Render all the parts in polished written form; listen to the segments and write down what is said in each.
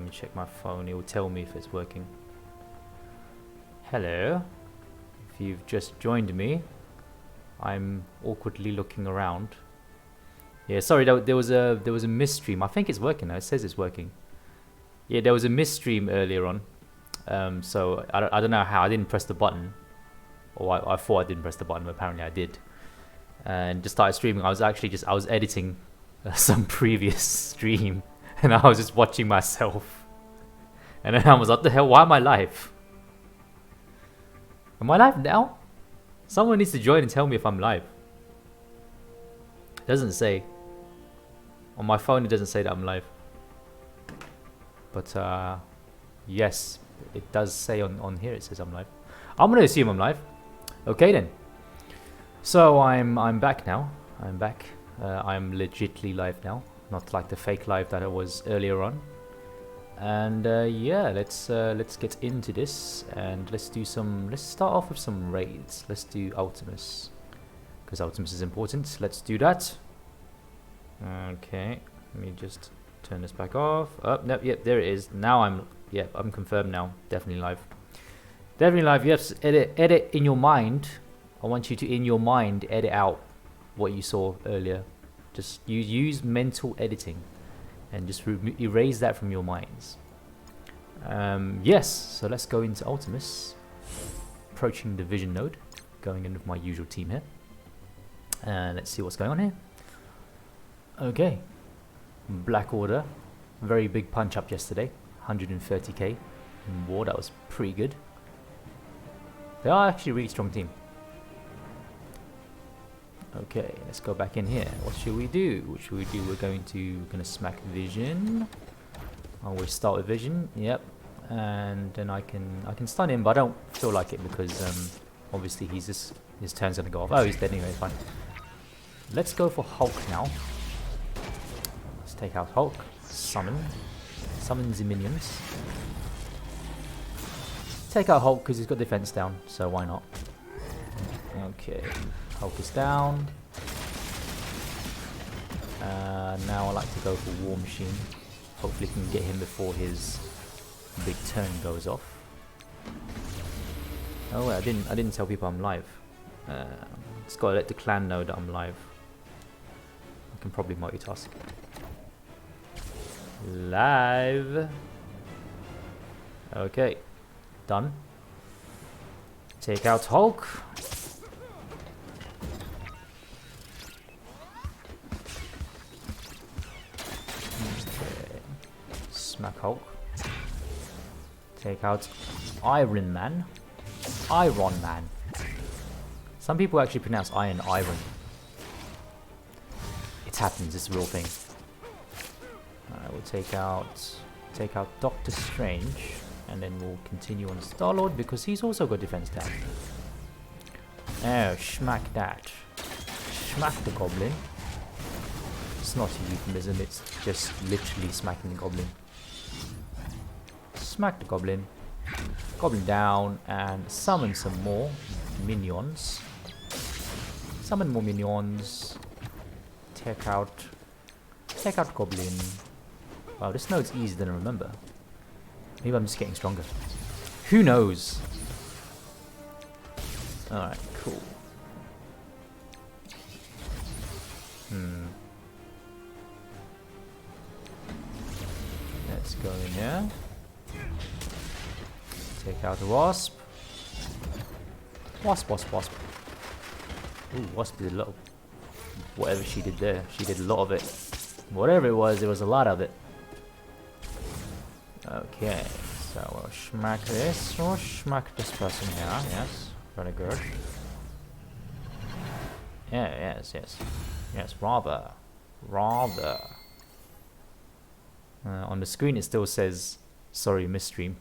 me check my phone. It will tell me if it's working. Hello. If you've just joined me, I'm awkwardly looking around. Yeah, sorry, there was a misstream. I think it's working now. It says it's working. Yeah, there was a misstream earlier on. So I don't know how. I didn't press the button. Or I thought I didn't press the button, but apparently I did. And just started streaming. I was editing some previous stream. And I was just watching myself. And then I was like, what the hell? Why am I live? Am I live now? Someone needs to join and tell me if I'm live. It doesn't say. On my phone, it doesn't say that I'm live. But, yes, it does say on here, it says I'm live. I'm going to assume I'm live. Okay, then. So, I'm back now. I'm back. I'm legitly live now. Not like the fake live that I was earlier on. And, yeah, let's get into this. And let's start off with some raids. Let's do Ultimus. Because Ultimus is important. Let's do that. Okay, let me just turn this back off. Oh, no, yep, there it is. Now I'm confirmed now. Definitely live. Definitely live. Yes, edit in your mind. I want you to, in your mind, edit out what you saw earlier. Just use mental editing and just erase that from your minds. Yes, so let's go into Ultimus. Approaching the vision node. Going in with my usual team here. And let's see what's going on here. Okay, Black Order, very big punch up yesterday, 130k in war. That was pretty good. They are actually a really strong team. Okay, let's go back in here. What should we do? We're gonna smack Vision. We'll start with Vision. Yep, and then I can stun him, but I don't feel like it because obviously his turn's gonna go off. Oh, he's dead anyway. Fine. Let's go for Hulk now. Take out Hulk, summon the minions. Take out Hulk because he's got defense down, so why not? Okay, Hulk is down. Now I like to go for War Machine. Hopefully can get him before his big turn goes off. Oh, I didn't tell people I'm live. Just gotta let the clan know that I'm live. I can probably multitask. Live. Okay, done. Take out Hulk. Okay. Smack Hulk. Take out Iron Man. Iron Man. Some people actually pronounce iron. It happens. It's a real thing. We'll take out Doctor Strange, and then we'll continue on Star-Lord because he's also got defense down. Oh, smack that. Smack the Goblin. It's not a euphemism, it's just literally smacking the Goblin. Smack the Goblin. Goblin down, and summon some more minions. Summon more minions. Take out Goblin. Wow, this node's easier than I remember. Maybe I'm just getting stronger. Who knows? Alright, cool. Let's go in here. Take out the Wasp. Wasp. Ooh, Wasp did a lot of whatever she did there. She did a lot of it. Whatever it was a lot of it. Okay, so we'll smack this. We'll smack this person here. Yes, very good. Yeah, yes, rather. On the screen it still says, sorry, misstream.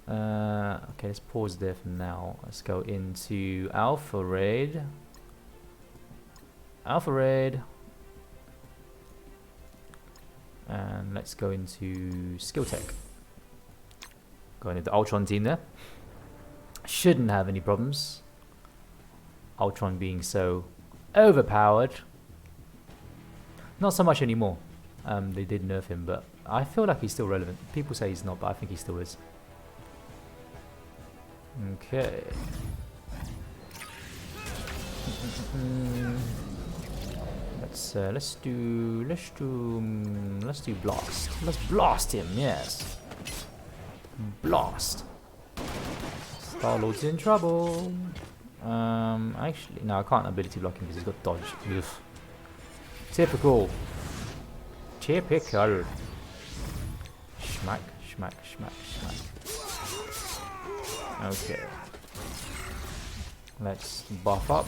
Okay, let's pause there for now. Let's go into Alpha Raid. And let's go into Skill Tech. Going into the Ultron team there. Shouldn't have any problems. Ultron being so overpowered. Not so much anymore. They did nerf him, but I feel like he's still relevant. People say he's not, but I think he still is. Okay. Let's do blast. Let's blast him. Yes. Blast. Star-Lord's in trouble. Actually, no, I can't ability block him because he's got dodge. Ugh. Typical. Typical. Schmack, schmack, schmack, schmack. Okay. Let's buff up.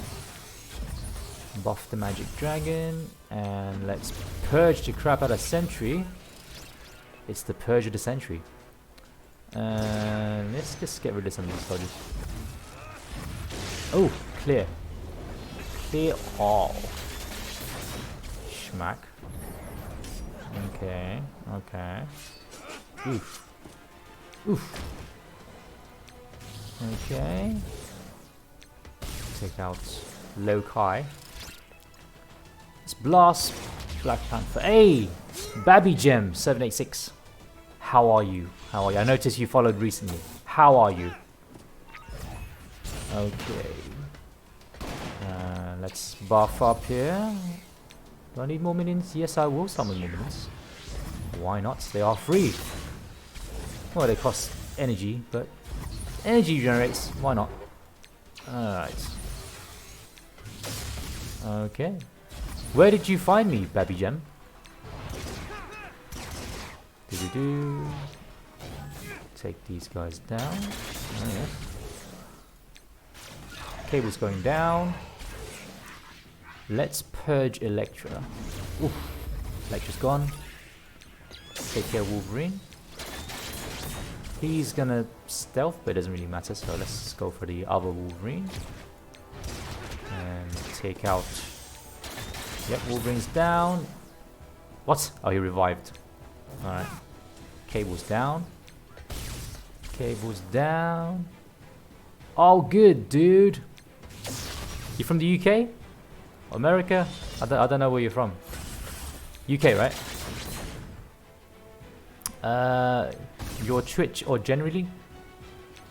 Buff the magic dragon. And let's purge the crap out of Sentry. It's the purge of the Sentry. Let's just get rid of some of these dodges. Oh, clear. Clear all. Schmack. Okay, okay. Oof. Oof. Okay. Take out Lokai. Let's blast Black Panther. Hey! Babby Gem 786. How are you? How are you? I noticed you followed recently. How are you? Okay. Let's buff up here. Do I need more minions? Yes, I will summon more minions. Why not? They are free. Well, they cost energy, but energy generates. Why not? Alright. Okay. Where did you find me, Babby Gem? Do-do-do. Take these guys down. Oh, yeah. Cable's going down. Let's purge Electra. Oof. Electra's gone. Take care of Wolverine. He's gonna stealth, but it doesn't really matter, so let's go for the other Wolverine. And take out... Yep, Wolverine's down. What? Oh, he revived. Alright. Cable's down. Cable's down. Oh, good, dude. You from the UK? America? I don't know where you're from. UK, right? Your Twitch or generally?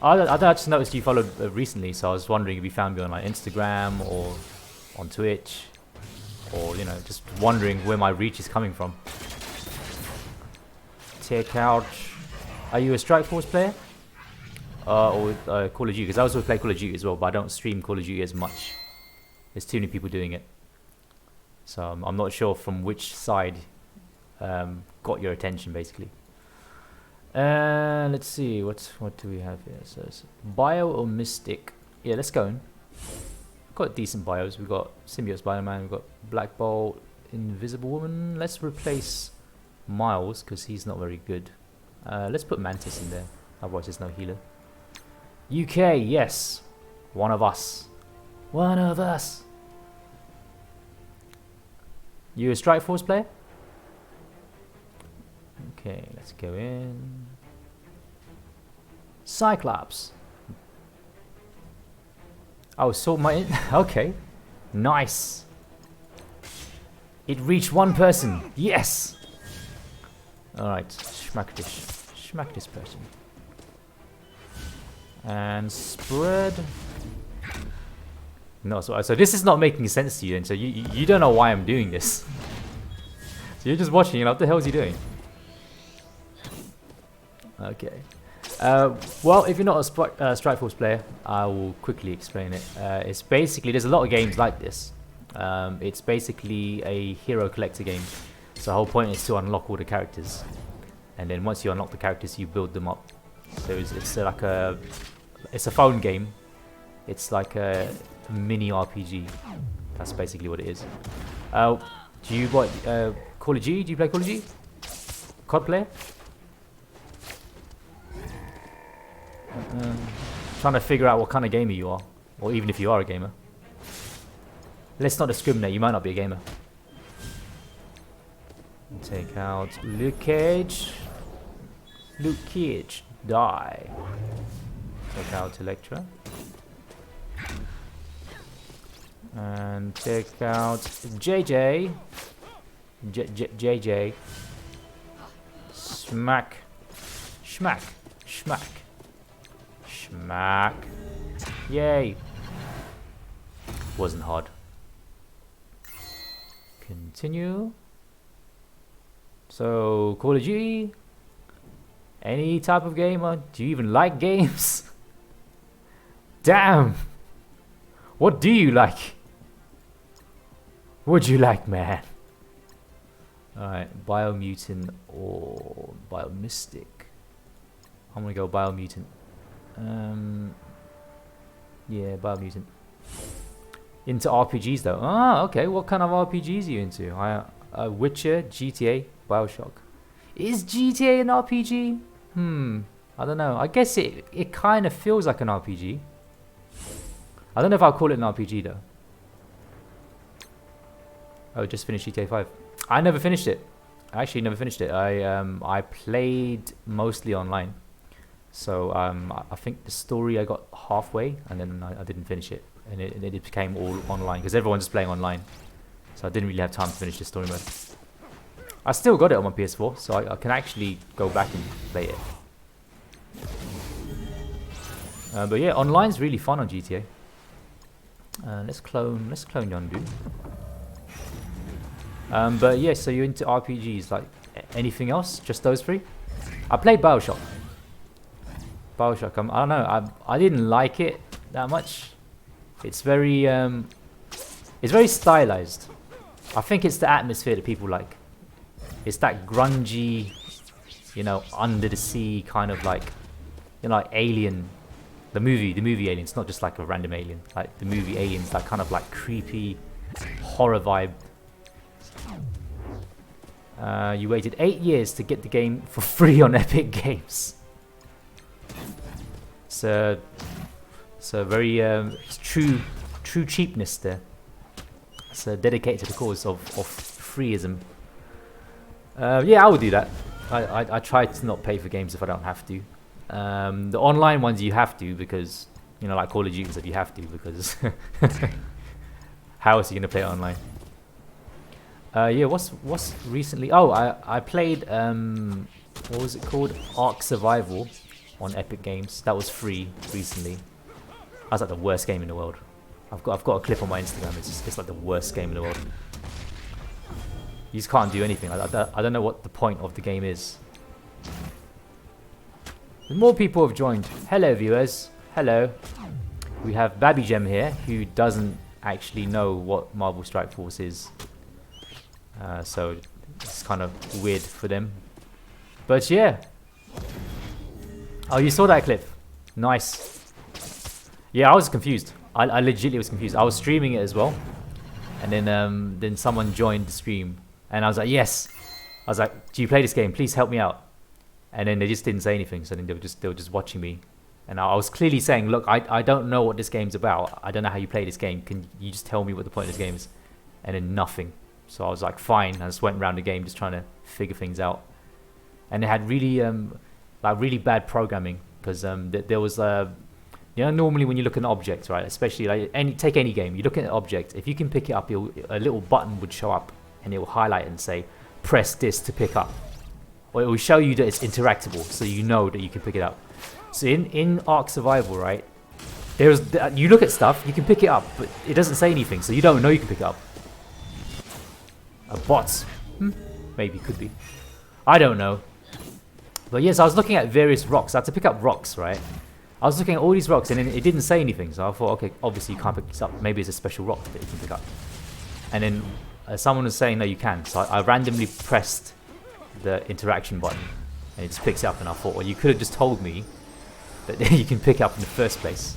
I just noticed you followed recently, so I was wondering if you found me on like Instagram or on Twitch, or you know, just wondering where my reach is coming from. Take out. Are you a Strike Force player? Or Call of Duty? Because I also play Call of Duty as well, but I don't stream Call of Duty as much. There's too many people doing it, so I'm not sure from which side got your attention, basically. Let's see, what do we have here? So it's Bio or Mystic? Yeah, let's go in. We've got decent bios. We've got Symbiote Spider-Man, we've got Black Bolt, Invisible Woman. Let's replace Miles, because he's not very good. Let's put Mantis in there, otherwise there's no healer. UK, yes. One of us. One of us. You a Strike Force player? Okay, let's go in. Cyclops. Oh, so my... Okay. Nice. It reached one person. Yes! Alright, smack this person. And spread. No, so this is not making sense to you, and so you don't know why I'm doing this. So you're just watching, you know, what the hell is he doing? Okay. Well, if you're not a Strike Force player, I will quickly explain it. It's basically, there's a lot of games like this. It's basically a hero collector game. So the whole point is to unlock all the characters, and then once you unlock the characters, you build them up. So it's like it's a phone game. It's like a mini RPG. That's basically what it is. Do you what Call of Duty? Do you play Call of Duty? COD player? Trying to figure out what kind of gamer you are, or even if you are a gamer. Let's not discriminate. You might not be a gamer. Take out Luke Cage. Luke Cage, die. Take out Electra. And take out JJ. JJ. Smack. Schmack. Schmack. Schmack. Yay. Wasn't hard. Continue. So, Call of Duty. Any type of gamer? Do you even like games? Damn. What do you like? What'd you like, man? Alright, Biomutant or Biomystic. I'm gonna go Biomutant. Yeah, Biomutant. Into RPGs though. Ah, okay. What kind of RPGs are you into? Witcher, GTA, Bioshock. Is GTA an RPG? I don't know. I guess it kind of feels like an RPG. I don't know if I'll call it an RPG though. Oh, just finished GTA 5. I never finished it. I actually never finished it. I played mostly online. So I think the story I got halfway and then I didn't finish it. And it became all online because everyone's just playing online. So I didn't really have time to finish the story mode. I still got it on my PS4, so I can actually go back and play it. But yeah, online's really fun on GTA. Let's clone Yondu. But yeah, so you're into RPGs, like anything else? Just those three? I played Bioshock. I don't know, I didn't like it that much. It's very stylized. I think it's the atmosphere that people like. It's that grungy, you know, under the sea kind of like, you know, like Alien, the movie Alien. It's not just like a random alien. Like the movie Alien's that kind of like creepy horror vibe. You waited 8 years to get the game for free on Epic Games. So very true cheapness there. It's dedicated to the cause of freeism. Yeah, I would do that. I try to not pay for games if I don't have to. The online ones you have to because, you know, like Call of Duty stuff, you have to because how else are you gonna play it online? Yeah, what's recently? Oh, I played what was it called? Ark Survival on Epic Games. That was free recently. That's like the worst game in the world. I've got a clip on my Instagram. It's like the worst game in the world. You just can't do anything. I don't know what the point of the game is. More people have joined. Hello, viewers. Hello. We have Babby Gem here, who doesn't actually know what Marvel Strike Force is. So it's kind of weird for them. But yeah. Oh, you saw that clip? Nice. Yeah, I was confused. I legitimately was confused. I was streaming it as well. And then someone joined the stream. And I was like, yes. I was like, do you play this game? Please help me out. And then they just didn't say anything. So then they were just watching me. And I was clearly saying, look, I don't know what this game's about. I don't know how you play this game. Can you just tell me what the point of this game is? And then nothing. So I was like, fine. I just went around the game just trying to figure things out. And they had really really bad programming. Because there was you know, normally when you look at an object, right, especially like take any game, you look at an object, if you can pick it up, a little button would show up and it will highlight and say, press this to pick up. Or it will show you that it's interactable, so you know that you can pick it up. So in Ark Survival, right, you look at stuff, you can pick it up, but it doesn't say anything, so you don't know you can pick it up. Bots? Maybe, could be. I don't know. But yes, I was looking at various rocks. I had to pick up rocks, right? I was looking at all these rocks and it didn't say anything. So I thought, okay, obviously you can't pick this up. Maybe it's a special rock that you can pick up. And then someone was saying, no, you can. So I randomly pressed the interaction button and it just picks it up. And I thought, well, you could have just told me that you can pick up in the first place.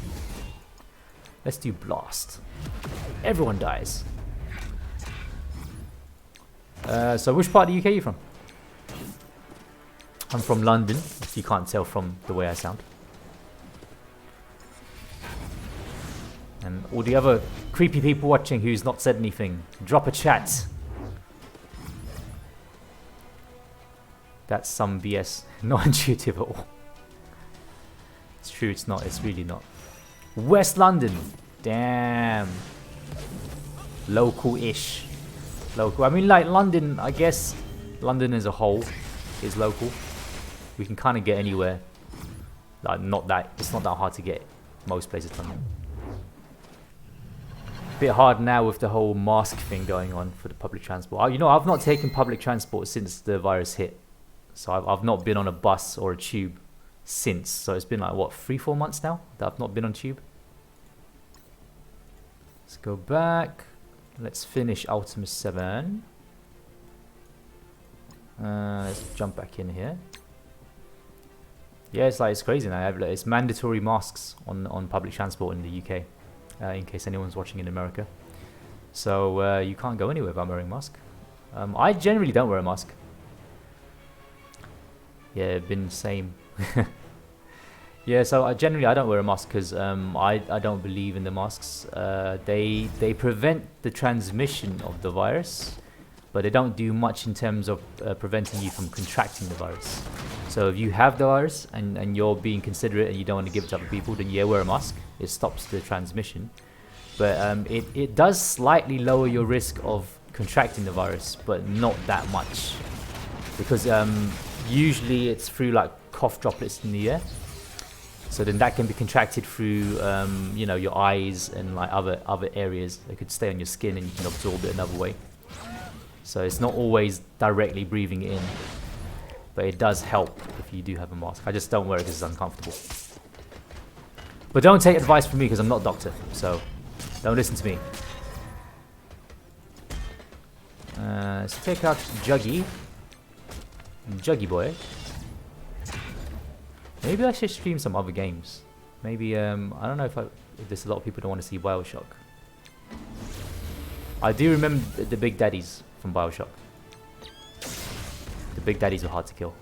Let's do Blast. Everyone dies. So which part of the UK are you from? I'm from London, if you can't tell from the way I sound. And all the other creepy people watching who's not said anything, drop a chat. That's some BS. Not intuitive at all. It's true, it's not. It's really not. West London. Damn. Local-ish. local. I mean, like London, I guess London as a whole is local. We can kind of get anywhere. Like, it's not that hard to get most places from London. Bit hard now with the whole mask thing going on for the public transport. You know, I've not taken public transport since the virus hit. So I've not been on a bus or a tube since. So it's been like, what, 3-4 months now that I've not been on tube. Let's go back. Let's finish Ultima 7. Let's jump back in here. Yeah, it's crazy now. It's mandatory masks on public transport in the UK. In case anyone's watching in America. So you can't go anywhere without wearing a mask. I generally don't wear a mask. Yeah, been same. Yeah, so generally I don't wear a mask because I don't believe in the masks. They prevent the transmission of the virus, but they don't do much in terms of preventing you from contracting the virus. So if you have the virus and you're being considerate and you don't want to give it to other people, then yeah, wear a mask. It stops the transmission. But it does slightly lower your risk of contracting the virus, but not that much. Because usually it's through like cough droplets in the air. So then that can be contracted through you know, your eyes and like other areas. It could stay on your skin and you can absorb it another way. So it's not always directly breathing it in. But it does help if you do have a mask. I just don't wear it because it's uncomfortable. But don't take advice from me because I'm not a doctor. So don't listen to me. Let's take out Juggy. Juggy boy. Maybe I should stream some other games. Maybe, I don't know if there's a lot of people who don't want to see Bioshock. I do remember the Big Daddies from Bioshock. The Big Daddies were hard to kill.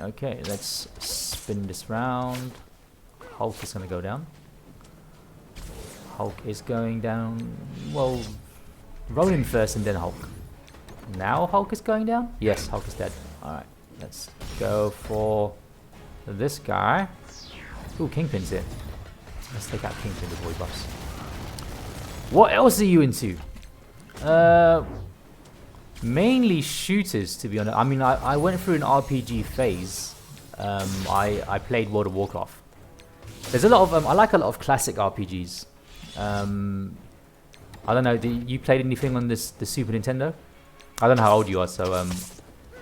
Okay, let's spin this round. Hulk is going to go down. Hulk is going down. Well, Ronin first and then Hulk. Now Hulk is going down? Yes, Hulk is dead. Alright, let's go for this guy. Ooh, Kingpin's here. Let's take out Kingpin before he buffs. What else are you into? Mainly shooters, to be honest. I mean, I went through an RPG phase. I played World of Warcraft. There's a lot of I like a lot of classic RPGs. I don't know. You played anything on the Super Nintendo? I don't know how old you are, so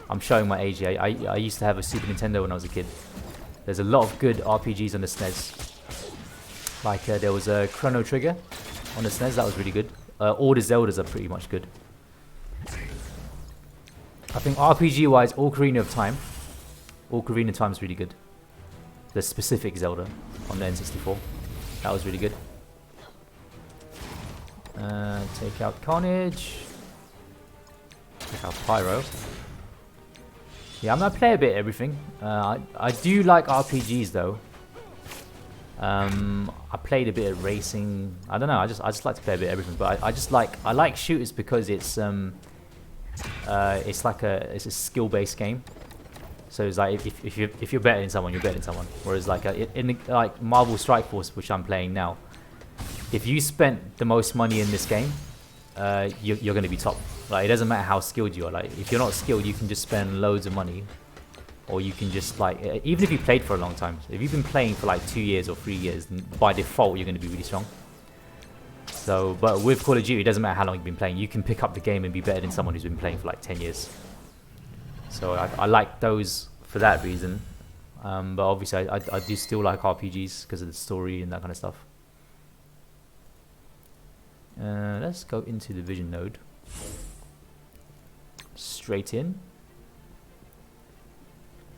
I'm showing my age here. I used to have a Super Nintendo when I was a kid. There's a lot of good RPGs on the SNES. Like there was a Chrono Trigger on the SNES. That was really good. All the Zeldas are pretty much good. I think RPG-wise, Ocarina of Time. Ocarina of Time is really good. The specific Zelda on the N64. That was really good. Take out Carnage. Take out Pyro. Yeah, I'm gonna play a bit of everything. I do like RPGs though. I played a bit of racing. I don't know. I just like to play a bit of everything. But I like shooters because it's like a skill-based game. So it's like if you're better than someone, you're better than someone. Whereas like like Marvel Strike Force, which I'm playing now, if you spent the most money in this game, you're going to be top. Like, it doesn't matter how skilled you are. Like, if you're not skilled, you can just spend loads of money, or you can just like, even if you played for a long time, if you've been playing for like 2 years or 3 years, then by default you're going to be really strong. So, but with Call of Duty, it doesn't matter how long you've been playing. You can pick up the game and be better than someone who's been playing for like 10 years. So I like those for that reason. But obviously I do still like RPGs because of the story and that kind of stuff. Let's go into the vision node. Straight in.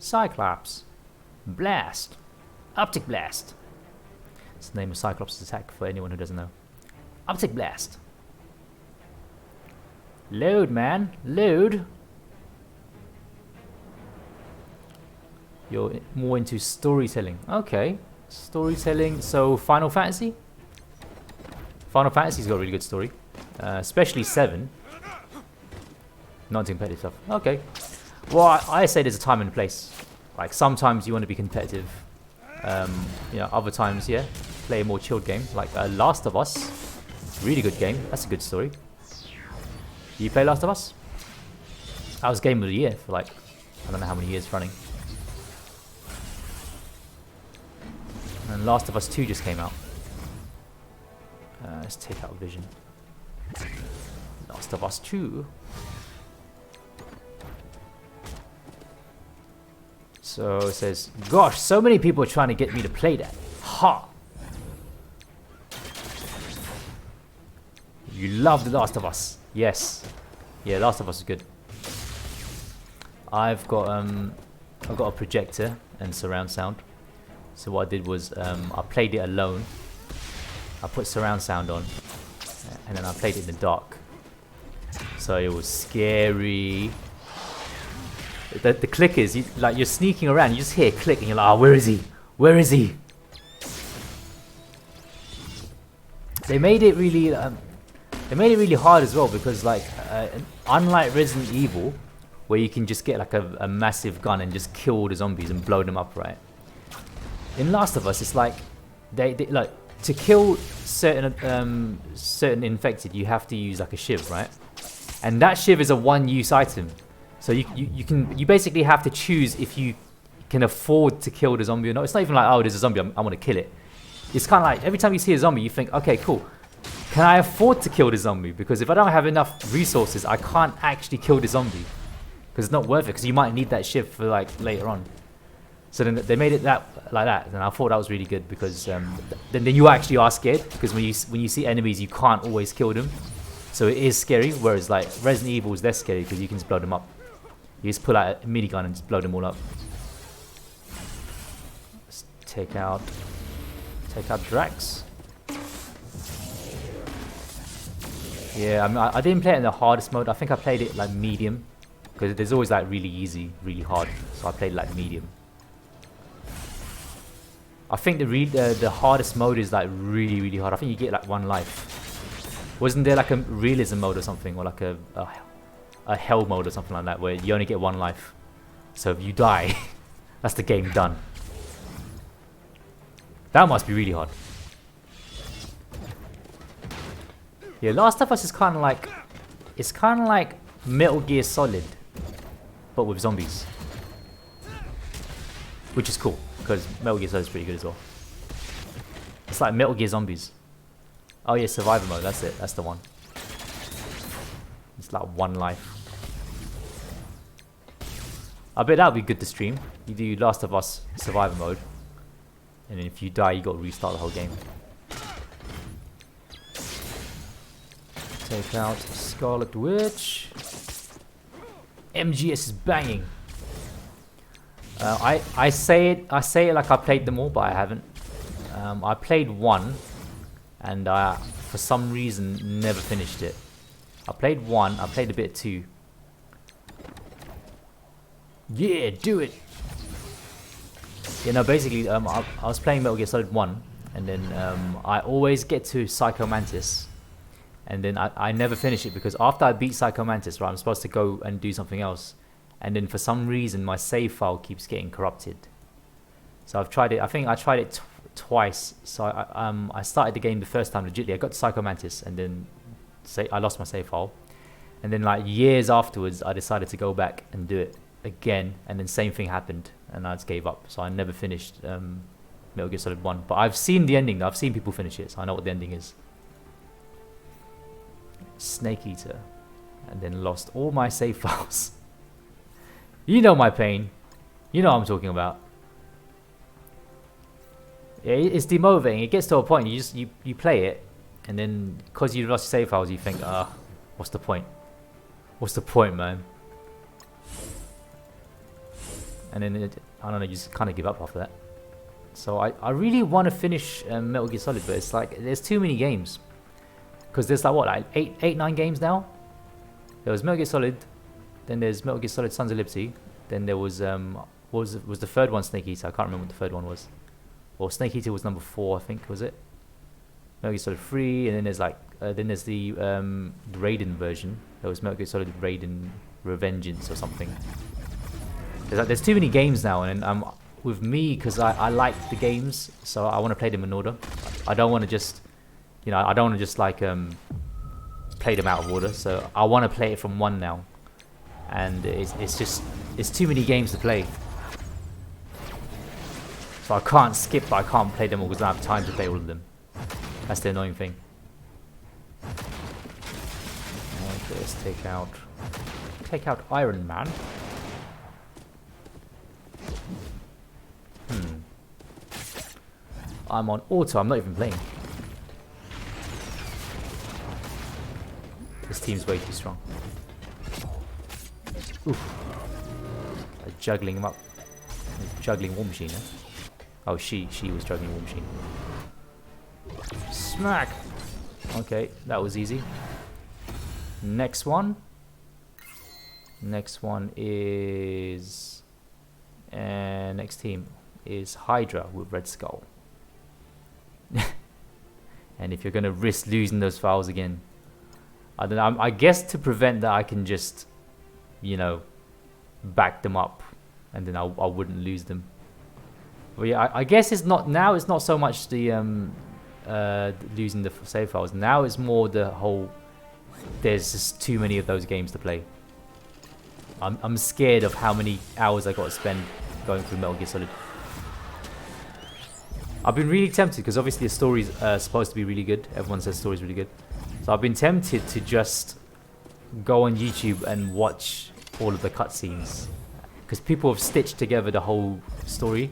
Cyclops. Blast. Optic Blast. It's the name of Cyclops' attack for anyone who doesn't know. Optic Blast. Load, man. Load. You're more into storytelling. Okay. Storytelling. So, Final Fantasy? Final Fantasy's got a really good story. Especially 7. Not competitive stuff. Okay. Well, I say there's a time and a place. Like, sometimes you want to be competitive. You know, other times, yeah, play a more chilled game. Like Last of Us. Really good game. That's a good story. You play Last of Us? That was game of the year for like, I don't know how many years running. And Last of Us 2 just came out. Let's take out Vision. Last of Us 2. So it says, gosh, so many people are trying to get me to play that. Ha! You love The Last of Us. Yes. Yeah, Last of Us is good. I've got a projector and surround sound. So what I did was I played it alone. I put surround sound on, and then I played it in the dark. So it was scary. The clickers, like you're sneaking around, you just hear a click, and you're like, oh, where is he? Where is he? They made it really, hard as well because, like, unlike Resident Evil, where you can just get like a massive gun and just kill the zombies and blow them up, right? In Last of Us, it's like they like to kill certain infected, you have to use like a shiv, right? And that shiv is a one-use item, so you basically have to choose if you can afford to kill the zombie or not. It's not even like, oh, there's a zombie, I want to kill it. It's kind of like every time you see a zombie, you think, okay, cool. Can I afford to kill the zombie? Because if I don't have enough resources, I can't actually kill the zombie. Because it's not worth it, because you might need that shiv for like later on. So then they made it like that, and I thought that was really good because then you actually are scared, because when you see enemies, you can't always kill them. So it is scary, whereas like Resident Evil is less scary because you can just blow them up. You just pull out a minigun and just blow them all up. Let's take out Drax. Yeah, I mean, I didn't play it in the hardest mode. I think I played it like medium, because there's always like really easy, really hard. So I played like medium. I think the hardest mode is like really hard. I think you get like 1 life. Wasn't there like a realism mode or something, or like a hell mode or something like that, where you only get 1 life? So if you die, that's the game done. That must be really hard. Yeah, Last of Us is kind of like, it's kind of like Metal Gear Solid, but with zombies, which is cool. Because Metal Gear Solid is pretty good as well. It's like Metal Gear Zombies. Oh yeah, Survivor mode, that's it, that's the one. It's like 1 life. I bet that would be good to stream. You do Last of Us Survivor mode, and then if you die, you got to restart the whole game. Take out Scarlet Witch. MGS is banging. I say it like I played them all, but I haven't. I played 1, and I, for some reason, never finished it. I played 1, I played a bit of 2. Yeah, do it! You know, basically, I was playing Metal Gear Solid 1, and then I always get to Psycho Mantis, and then I never finish it, because after I beat Psycho Mantis, right, I'm supposed to go and do something else. And then for some reason, my save file keeps getting corrupted. So I've tried it. I think I tried it twice. So I started the game the first time legitly. I got to Psycho Mantis, and then I lost my save file. And then like years afterwards, I decided to go back and do it again. And then same thing happened, and I just gave up. So I never finished Metal Gear Solid 1. But I've seen the ending. I've seen people finish it, so I know what the ending is. Snake Eater, and then lost all my save files. You know my pain. You know what I'm talking about. Yeah, it's demotivating. It gets to a point you play it, and then because you lost your save files, you think, what's the point? What's the point, man? And then I don't know, you just kind of give up after that. So I really want to finish Metal Gear Solid, but it's like there's too many games. Because there's like what, like 9 games now. There was Metal Gear Solid. Then there's Metal Gear Solid Sons of Liberty. Then there was was the third one Snake Eater? I can't remember what the third one was. Or Snake Eater was number 4, I think, was it? Metal Gear Solid 3, and then there's like then there's the Raiden version. There was Metal Gear Solid Raiden Revengeance or something. There's too many games now, and with me, because I like the games, so I want to play them in order. I don't want to just You know, I don't want to just like play them out of order. So I want to play it from one now, and it's too many games to play. So I can't skip, but I can't play them all because I don't have time to play all of them. That's the annoying thing. Okay, let's take out Iron Man. I'm on auto, I'm not even playing. This team's way too strong. Oof. Juggling him up. Juggling War Machine, eh? Oh, she was juggling War Machine. Smack! Okay, that was easy. Next one. Next one is... next team is Hydra with Red Skull. And if you're going to risk losing those files again, I don't know, I guess to prevent that I can just, you know, back them up and then I wouldn't lose them. But yeah, I guess it's not so much the losing the save files. Now it's more the whole, there's just too many of those games to play. I'm scared of how many hours I got to spend going through Metal Gear Solid. I've been really tempted because obviously the story's supposed to be really good. Everyone says the story's really good. So I've been tempted to just go on YouTube and watch all of the cutscenes. Because people have stitched together the whole story.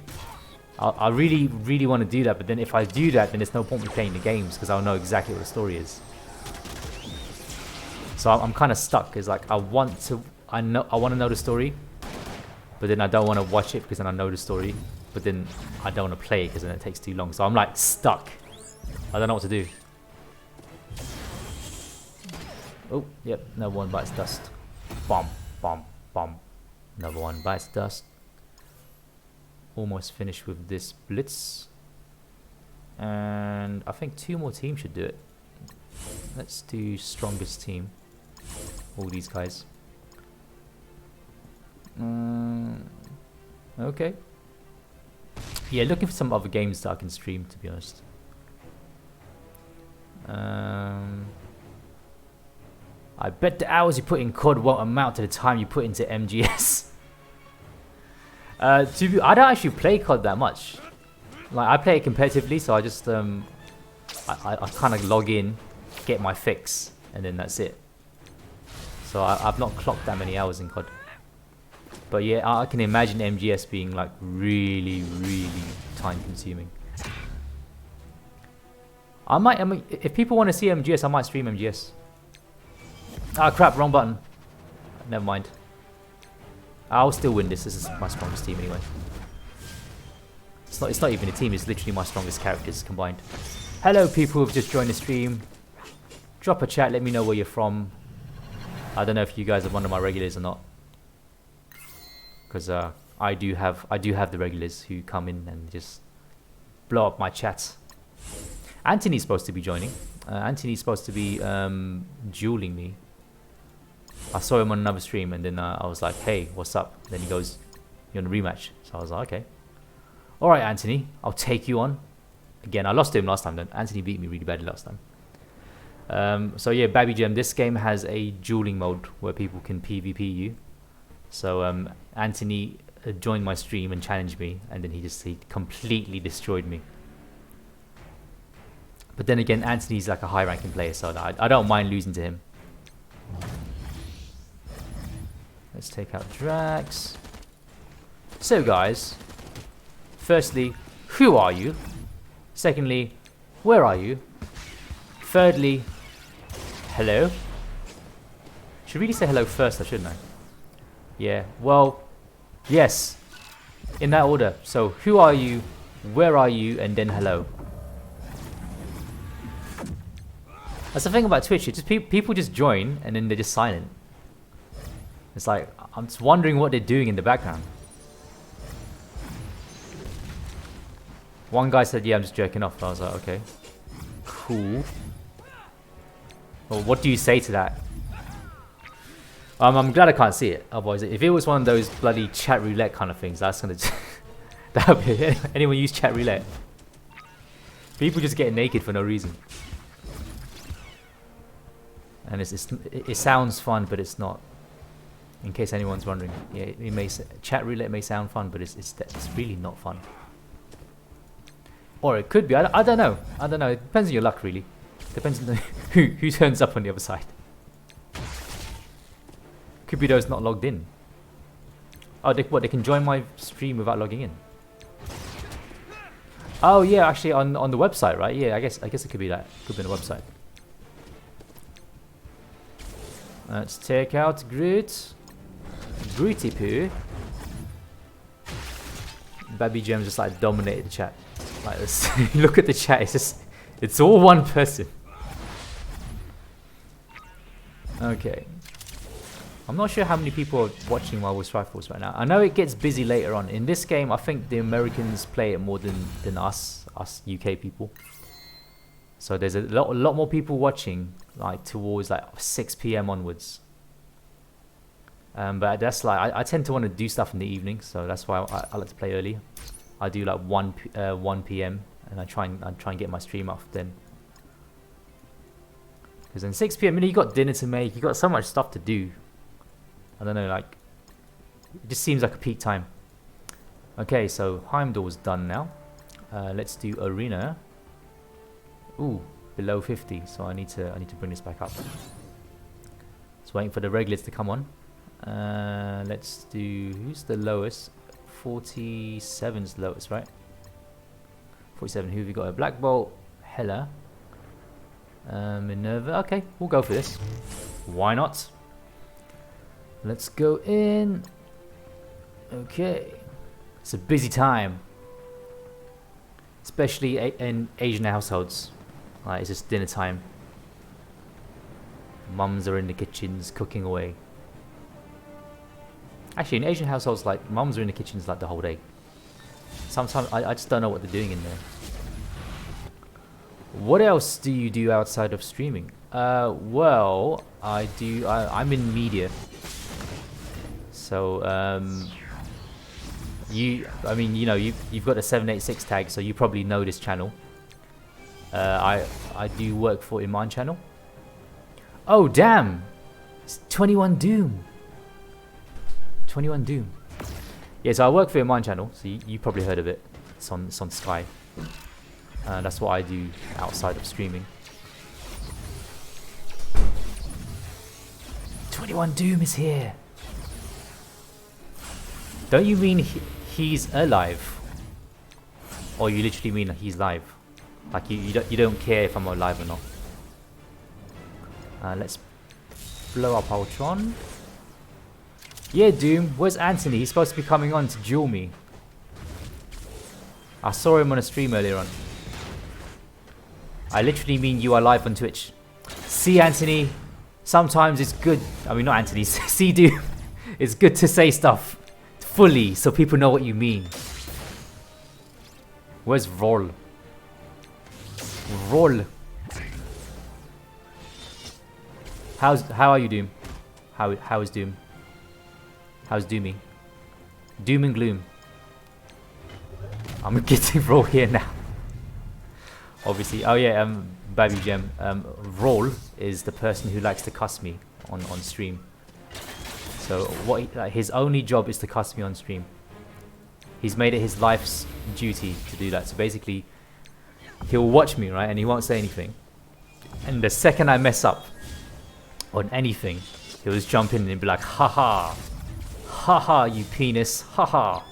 I really, really want to do that. But then if I do that, then there's no point in playing the games because I'll know exactly what the story is. So I'm kind of stuck. It's like I want to know the story. But then I don't want to watch it because then I know the story. But then I don't want to play it because then it takes too long. So I'm like stuck. I don't know what to do. Oh, yep, another one bites dust. Bomb, bomb, bomb. Another one bites dust. Almost finished with this blitz. And I think 2 more teams should do it. Let's do strongest team. All these guys. Okay. Yeah, looking for some other games that I can stream, to be honest. I bet the hours you put in COD won't amount to the time you put into MGS. I don't actually play COD that much. Like, I play it competitively, so I just I kind of log in, get my fix, and then that's it. So I've not clocked that many hours in COD. But yeah, I can imagine MGS being like really, really time consuming. I mean, if people want to see MGS, I might stream MGS. Ah, crap, wrong button. Never mind. I'll still win this. This is my strongest team anyway. It's not even a team, it's literally my strongest characters combined. Hello people who've just joined the stream. Drop a chat, let me know where you're from. I don't know if you guys are one of my regulars or not. Because I do have the regulars who come in and just blow up my chats. Anthony's supposed to be joining. Anthony's supposed to be dueling me. I saw him on another stream and then I was like, hey, what's up? Then he goes, you want a rematch? So I was like, okay. Alright, Anthony, I'll take you on. Again, I lost to him last time then. Anthony beat me really badly last time. So yeah, Babby Gem, this game has a dueling mode where people can PvP you. So Anthony joined my stream and challenged me, and then he completely destroyed me. But then again, Anthony's like a high ranking player, so I don't mind losing to him. Let's take out Drax. So guys, firstly, who are you? Secondly, where are you? Thirdly, hello? Should really say hello first, shouldn't I? Yeah, well, yes, in that order. So, who are you, where are you, and then hello. That's the thing about Twitch, it's just people just join, and then they're just silent. It's like, I'm just wondering what they're doing in the background. One guy said, yeah, I'm just jerking off. I was like, okay, cool. Well, what do you say to that? I'm glad I can't see it. Otherwise, if it was one of those bloody chat roulette kind of things, that's gonna... that would be... Anyone use chat roulette? People just get naked for no reason. and it sounds fun, but it's not. In case anyone's wondering, yeah, it may chat roulette may sound fun, but it's really not fun. Or it could be. I don't know. I don't know. It depends on your luck, really. Depends on who turns up on the other side. Could be those not logged in. Oh, they can join my stream without logging in. Oh yeah, actually on the website, right? Yeah, I guess it could be that. Could be on the website. Let's take out Groot. Grooty poo. Baby Gem just like dominated the chat. Like this. Look at the chat. It's all one person. Okay. I'm not sure how many people are watching Marvel Strike Force right now. I know it gets busy later on. In this game, I think the Americans play it more than us UK people. So there's a lot more people watching, like towards like 6 PM onwards. But that's like I tend to want to do stuff in the evening, so that's why I like to play early. I do like 1 PM, and I try and get my stream off then. Because then 6 PM, you got dinner to make, you got so much stuff to do. I don't know, like it just seems like a peak time. Okay, so Heimdall's done now. Let's do Arena. Ooh, below 50, so I need to bring this back up. Just waiting for the regulars to come on. Let's do, who's the lowest? 47's the lowest, right? 47. Who have we got? A Black Bolt, Hela, Minerva. Okay, we'll go for this. Why not? Let's go in. Okay, it's a busy time, especially in Asian households. Like, it's just dinner time. Mums are in the kitchens cooking away. Actually, in Asian households, like, mums are in the kitchens like the whole day. Sometimes I just don't know what they're doing in there. What else do you do outside of streaming? Well, I'm in media. So, you've got a 786 tag, so you probably know this channel. I do work for Iman channel. Oh damn! It's 21 Doom. 21 Doom. Yeah, so I work for Iman channel, so you probably heard of it. It's on Sky. That's what I do outside of streaming. 21 Doom is here. Don't you mean he's alive? Or you literally mean he's live? Like you don't care if I'm alive or not. Let's blow up Ultron. Yeah, Doom. Where's Anthony? He's supposed to be coming on to duel me. I saw him on a stream earlier on. I literally mean you are live on Twitch. See, Anthony. Sometimes it's good. I mean, not Anthony. See, Doom. It's good to say stuff fully so people know what you mean. Where's Roll? Roll. How are you, Doom? How is Doom? How's Doomy? Doom and gloom. I'm getting Roll here now. Obviously. Oh yeah, Baby Gem. Roll is the person who likes to cuss me on stream. So his only job is to cuss me on stream. He's made it his life's duty to do that. So basically, he'll watch me, right, and he won't say anything. And the second I mess up on anything, he'll just jump in and be like, haha, haha, you penis, haha.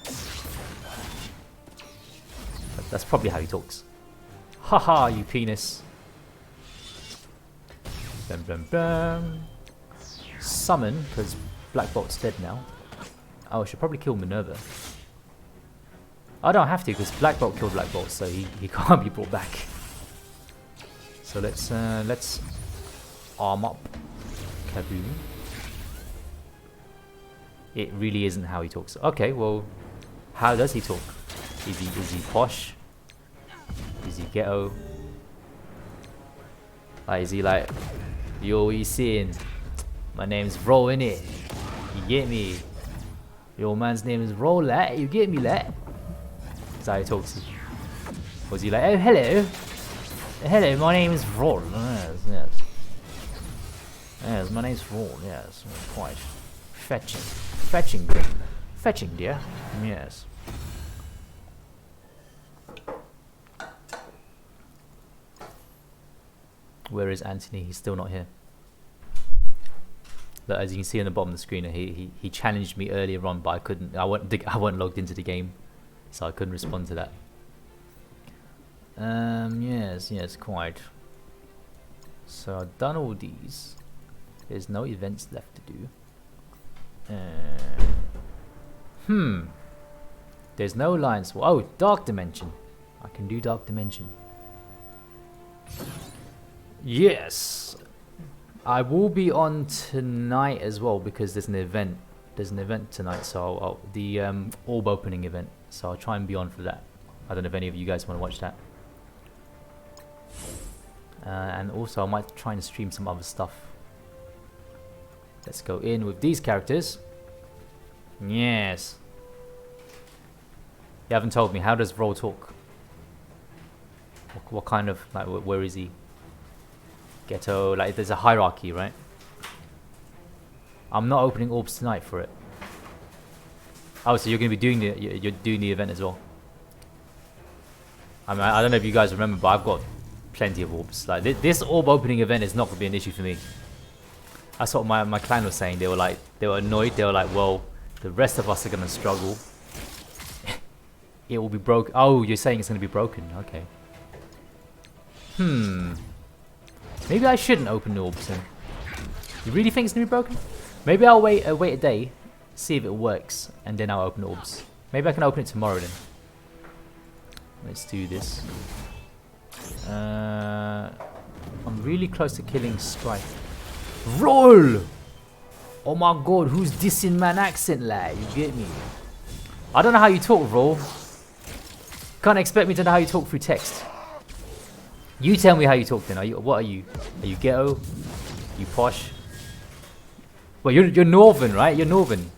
That's probably how he talks. Haha, you penis. Bam, bam, bam. Summon, because Black Bolt's dead now. Oh, I should probably kill Minerva. I don't have to, because Black Bolt killed Black Bolt, so he can't be brought back. So let's arm up Kaboom. It really isn't how he talks. Okay, well, how does he talk? Is he posh? Is he ghetto? Like, is he like, yo, what you saying? My name's Roll, innit? You get me? Your man's name is Roll, lad. You get me, lad? Is that how he talks? Was he like, oh, hello? Hello, my name is Roll. Yes, yes. Yes, my name's Rawl, yes. Quite. Fetching. Fetching, dear. Fetching, dear. Yes. Where is Anthony? He's still not here. But as you can see on the bottom of the screen, he challenged me earlier on, but I couldn't. I wasn't logged into the game, so I couldn't respond to that. Yes, quite. So I've done all these. There's no events left to do. There's no lines. Oh, Dark Dimension. I can do Dark Dimension. Yes. I will be on tonight as well because there's an event. There's an event tonight, so the orb opening event. So I'll try and be on for that. I don't know if any of you guys want to watch that. And also I might try and stream some other stuff. Let's go in with these characters. Yes. You haven't told me, how does Rawl talk? What kind of, like, where is he? Ghetto, like there's a hierarchy, right? I'm not opening orbs tonight for it. Oh, so you're going to be doing you're doing the event as well. I mean, I don't know if you guys remember, but I've got plenty of orbs. Like this orb opening event is not going to be an issue for me. That's what my clan was saying. They were annoyed. They were like, well, the rest of us are going to struggle. It will be broken. Oh, you're saying it's going to be broken. Okay. Maybe I shouldn't open the orbs then. You really think it's going to be broken? Maybe I'll wait a day, see if it works, and then I'll open the orbs. Maybe I can open it tomorrow then. Let's do this. I'm really close to killing Strife. Roll! Oh my god, who's dissing man accent, lad? You get me? I don't know how you talk, Roll. Can't expect me to know how you talk through text. You tell me how you talk then. What are you? Are you ghetto? You posh? Well, you're northern, right? You're northern.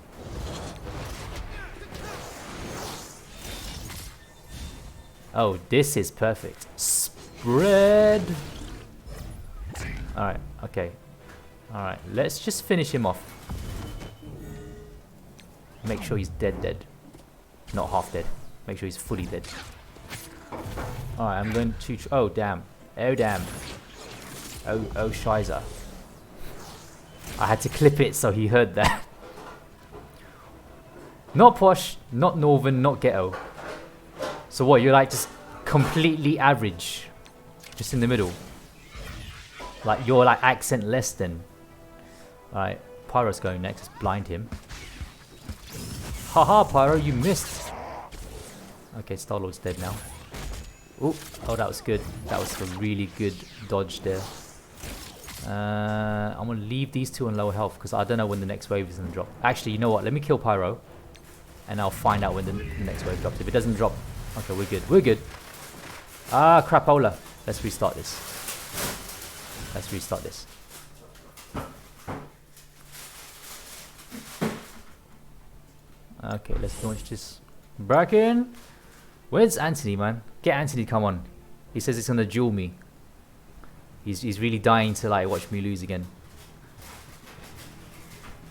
Oh, this is perfect. Spread. Alright, okay. Alright, let's just finish him off. Make sure he's dead. Not half dead. Make sure he's fully dead. Alright, I'm going to... Oh, damn. Oh, damn. Oh, shiza. I had to clip it so he heard that. Not posh, not northern, not ghetto. So what, you're like just completely average? Just in the middle? Like, you're like accent less than. Alright, Pyro's going next. Let's blind him. Haha, Pyro, you missed. Okay, Star-Lord's dead now. Ooh, oh, that was good. That was a really good dodge there. I'm going to leave these two on low health because I don't know when the next wave is going to drop. Actually, you know what? Let me kill Pyro. And I'll find out when the next wave drops. If it doesn't drop... Okay, we're good. We're good. Ah, crapola. Let's restart this. Let's restart this. Okay, let's launch this. Bracken! Where's Anthony, man? Get Anthony, come on. He says he's gonna duel me. He's really dying to like watch me lose again.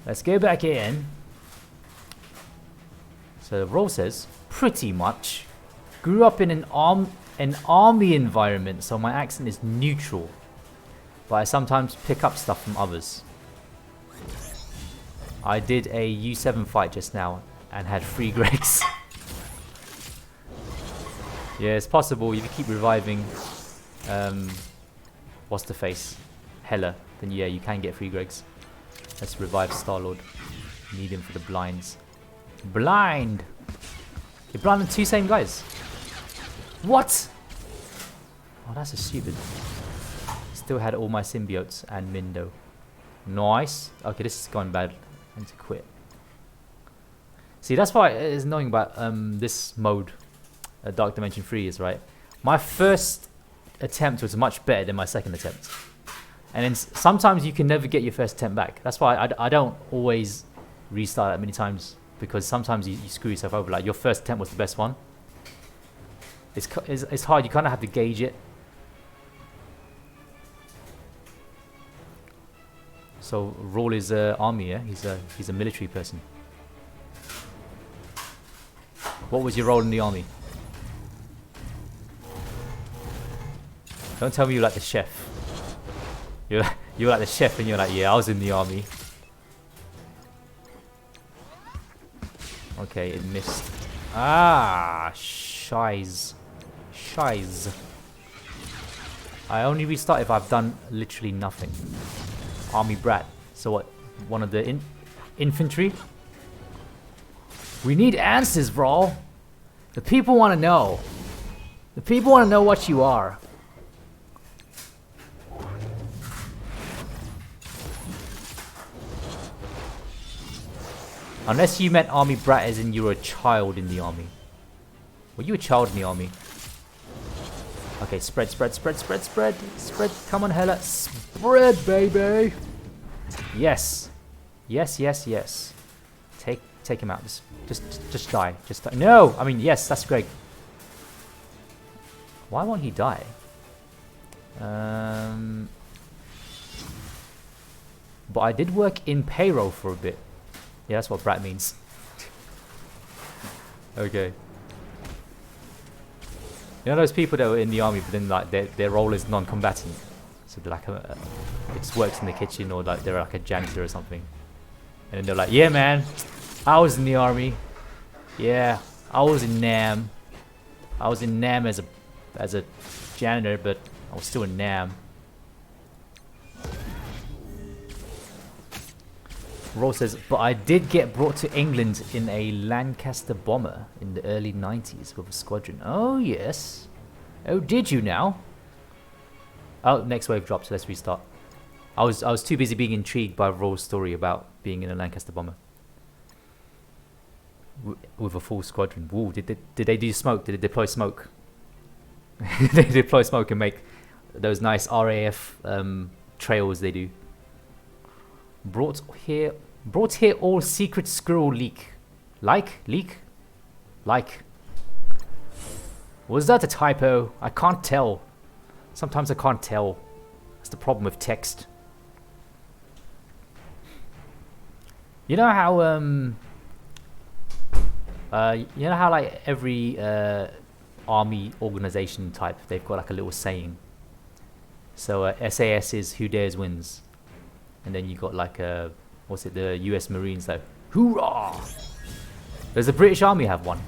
Let's go back in. So Rawl says, pretty much. Grew up in an army environment, so my accent is neutral. But I sometimes pick up stuff from others. I did a U7 fight just now and had 3 Gregs. Yeah, it's possible if you keep reviving what's the face? Hela, then yeah, you can get 3 Gregs. Let's revive Star-Lord. Need him for the blinds. Blind! You're blinding 2 same guys. What? Oh, that's a stupid. Still had all my symbiotes and Mindo. Nice. Okay, this is going bad. I need to quit. See, that's why it's annoying about this mode. Dark Dimension 3 is, right? My first attempt was much better than my second attempt. And then sometimes you can never get your first attempt back. That's why I don't always restart that many times. Because sometimes you screw yourself over. Like, your first attempt was the best one. It's hard. You kind of have to gauge it. So Rawl is a army, yeah? He's a military person. What was your role in the army? Don't tell me you're like the chef. You're like the chef and you're like, yeah, I was in the army. Okay, it missed. Ah, shiz. Shiz. I only restart if I've done literally nothing. Army brat. So what? One of the infantry? We need answers, bro. The people want to know. The people want to know what you are. Unless you meant army brat as in you were a child in the army. Were you a child in the army? Okay, spread, spread, spread, spread, spread. Spread, come on, Hela. Spread, baby. Yes. Yes, yes, yes. Take him out. Just die. Just die. No! I mean, yes, that's great. Why won't he die? But I did work in payroll for a bit. Yeah, that's what brat means. Okay. You know those people that were in the army, but then like their role is non-combatant. So they're like they just works in the kitchen, or like they're like a janitor or something. And then they're like, yeah, man, I was in the army. Yeah, I was in Nam. I was in Nam as a janitor, but I was still in Nam. Raw says, but I did get brought to England in a Lancaster bomber in the early 90s with a squadron. Oh, yes. Oh, did you now? Oh, next wave dropped, so let's restart. I was too busy being intrigued by Raw's story about being in a Lancaster bomber. With a full squadron. Woo, did they do smoke? Did they deploy smoke? Did they deploy smoke and make those nice RAF trails they do? Brought here all secret squirrel leak. Leak? Was that a typo? I can't tell. Sometimes I can't tell. That's the problem with text. You know how like every army organization type, they've got like a little saying. So SAS is who dares wins. And then you got like what's it, the US Marines, like, hoorah! Does the British Army have one?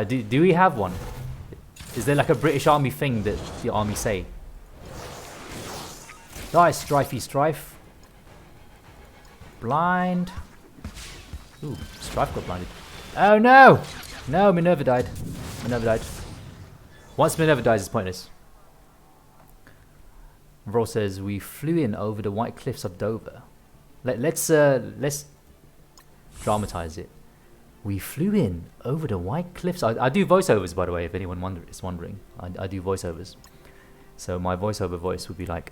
Do we have one? Is there like a British Army thing that the army say? Die, Strifey Strife. Blind. Ooh, Strife got blinded. Oh no! No, Minerva died. Once Minerva dies, it's pointless. Raw says, we flew in over the white cliffs of Dover. Let's dramatize it. We flew in over the white cliffs. I do voiceovers, by the way, if anyone is wondering. I do voiceovers. So my voiceover voice would be like,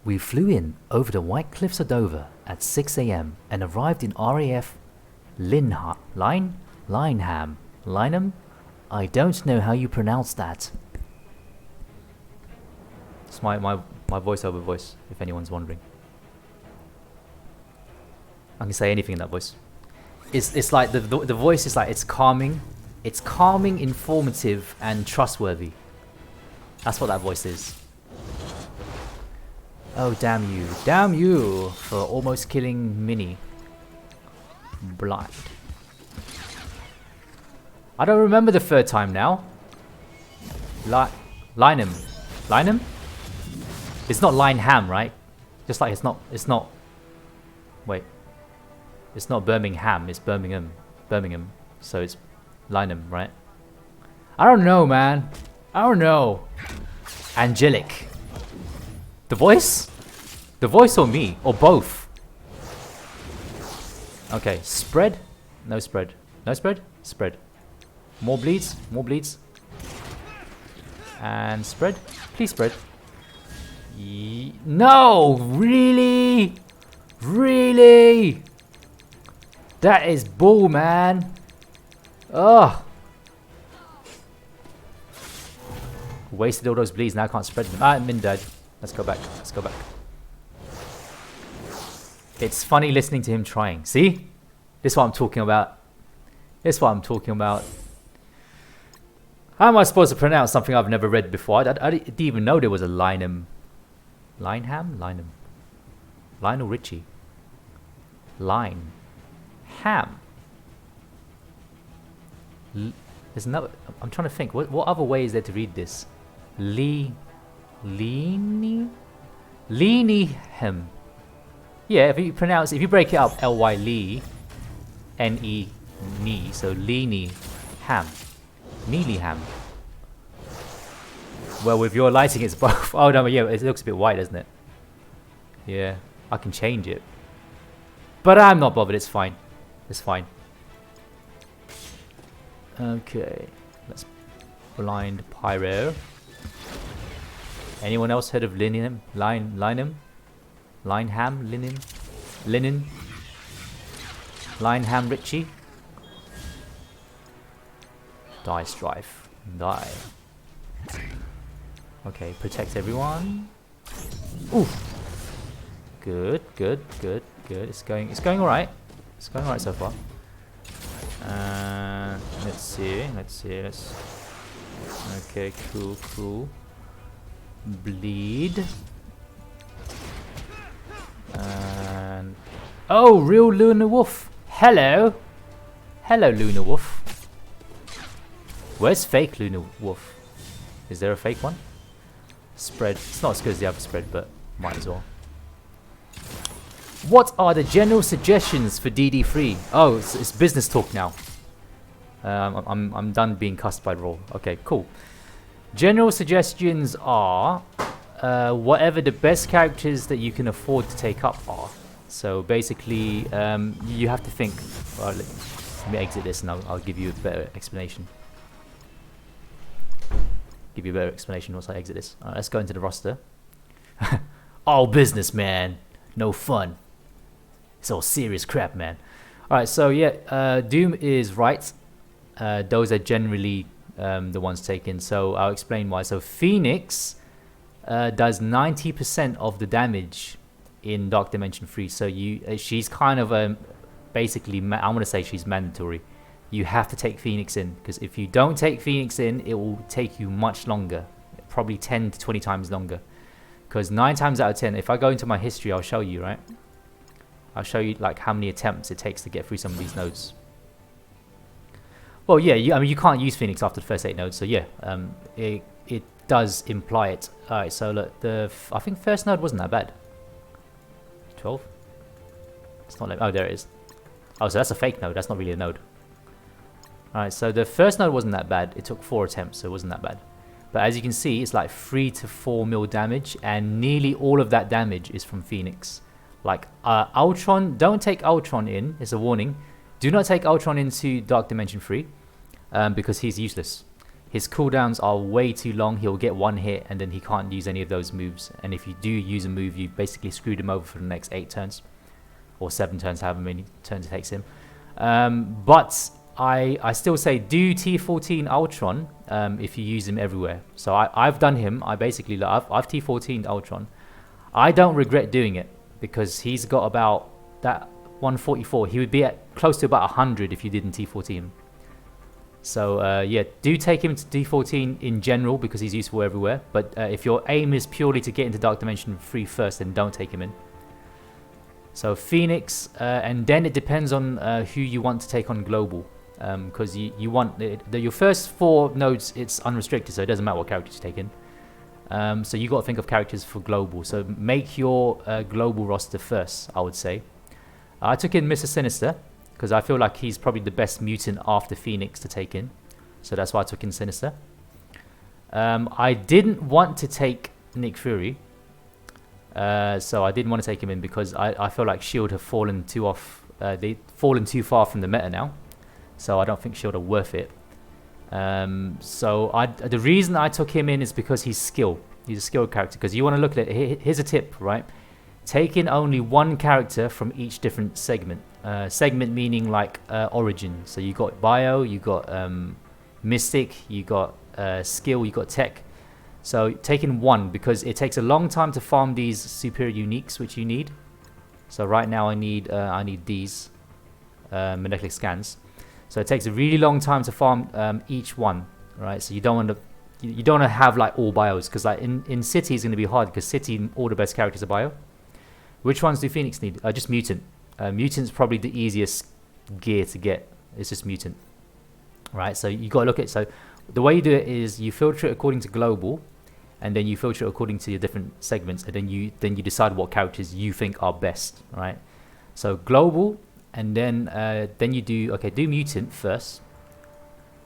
we flew in over the white cliffs of Dover at 6 AM and arrived in RAF Lyneham? I don't know how you pronounce that. It's my voiceover voice, if anyone's wondering. I can say anything in that voice. It's like the voice is like, it's calming, informative, and trustworthy. That's what that voice is. Oh, damn you for almost killing Minnie. Blind. I don't remember the third time now. Lyneham. It's not Lyneham, right? Just like it's not. Wait. It's not Birmingham. It's Birmingham. So it's Lyneham, right? I don't know, man. I don't know. Angelic. The voice or me? Or both? Okay, spread. No spread. Spread. More bleeds. And spread. Please spread. No! Really? That is bull, man. Ugh. Wasted all those bleeds, now I can't spread them. Ah, Min died. Let's go back. It's funny listening to him trying. See? This is what I'm talking about. This is what I'm talking about. How am I supposed to pronounce something I've never read before? I didn't even know there was a Lionel Richie. Ham. There's no. I'm trying to think. What other way is there to read this? Leany Hem. Yeah, if you break it up, L-Y Lee, N-E, knee, so Leany Ham. Mealy Ham. Well, with your lighting, it's both. Oh no, yeah, it looks a bit white, doesn't it? Yeah, I can change it. But I'm not bothered, it's fine. It's fine. Okay, let's blind Pyro. Anyone else heard of Linen? Lineham? Lineham Richie? Die Strife. Die. Okay, protect everyone. Ooh. Good. It's going alright. It's going alright so far. Let's see. Okay, cool. Bleed. And oh, real Luna Wolf. Hello, Luna Wolf. Where's fake Luna Wolf? Is there a fake one? Spread. It's not as good as the other spread, but might as well. What are the general suggestions for DD3? Oh, it's business talk now. I'm done being cussed by Roll. Okay, cool. General suggestions are whatever the best characters that you can afford to take up are. So basically, you have to think. Well, let me exit this and I'll give you a better explanation. Once I exit this. Alright, let's go into the roster. All business, man. No fun. It's all serious crap, man. Alright, so yeah, Doom is right. Those are generally the ones taken. So I'll explain why. So Phoenix does 90% of the damage in Dark Dimension 3. So she's kind of basically, I'm going to say she's mandatory. You have to take Phoenix in, because if you don't take Phoenix in, it will take you much longer, probably 10 to 20 times longer. Because 9 times out of 10, if I go into my history, I'll show you, right? I'll show you like how many attempts it takes to get through some of these nodes. Well, yeah, I mean, you can't use Phoenix after the first 8 nodes, so yeah, it does imply it. Alright, so look, I think first node wasn't that bad. 12? It's not like, oh, there it is. Oh, so that's a fake node, that's not really a node. Alright, so the first node wasn't that bad. It took 4 attempts, so it wasn't that bad. But as you can see, it's like 3 to 4 mil damage, and nearly all of that damage is from Phoenix. Like, Ultron, don't take Ultron in, it's a warning. Do not take Ultron into Dark Dimension 3, because he's useless. His cooldowns are way too long. He'll get 1 hit, and then he can't use any of those moves. And if you do use a move, you basically screwed him over for the next 8 turns. Or 7 turns, however many turns it takes him. But I still say do T14 Ultron if you use him everywhere. So I've done him. I've T14'd Ultron. I don't regret doing it, because he's got about that 144. He would be at close to about 100 if you didn't T14 him. So yeah, do take him to D14 in general, because he's useful everywhere. But if your aim is purely to get into Dark Dimension 3 first, then don't take him in. So Phoenix, and then it depends on who you want to take on global. Because you want your first 4 nodes, it's unrestricted, so it doesn't matter what characters you take in. So you got to think of characters for global. So make your global roster first, I would say. I took in Mr. Sinister, because I feel like he's probably the best mutant after Phoenix to take in. So that's why I took in Sinister. I didn't want to take Nick Fury. So I didn't want to take him in, because I feel like S.H.I.E.L.D. have fallen too off. They've fallen too far from the meta now. So I don't think S.H.I.E.L.D. are worth it. So the reason I took him in is because he's skilled. He's a skilled character. Because you want to look at it. Here's a tip, right? Take in only 1 character from each different segment. Segment meaning like origin. So you got bio, you got mystic, you got skill, you got tech. So take in 1, because it takes a long time to farm these superior uniques which you need. So right now I need these molecular scans. So it takes a really long time to farm each one, right? So you don't want to have like all bios, because like in City is going to be hard, because City all the best characters are bio. Which ones do Phoenix need? Just Mutant. Mutant's probably the easiest gear to get. It's just Mutant, right? So you got to look at, so the way you do it is you filter it according to global, and then you filter it according to your different segments, and then you decide what characters you think are best, right? So global, and then you do Mutant first.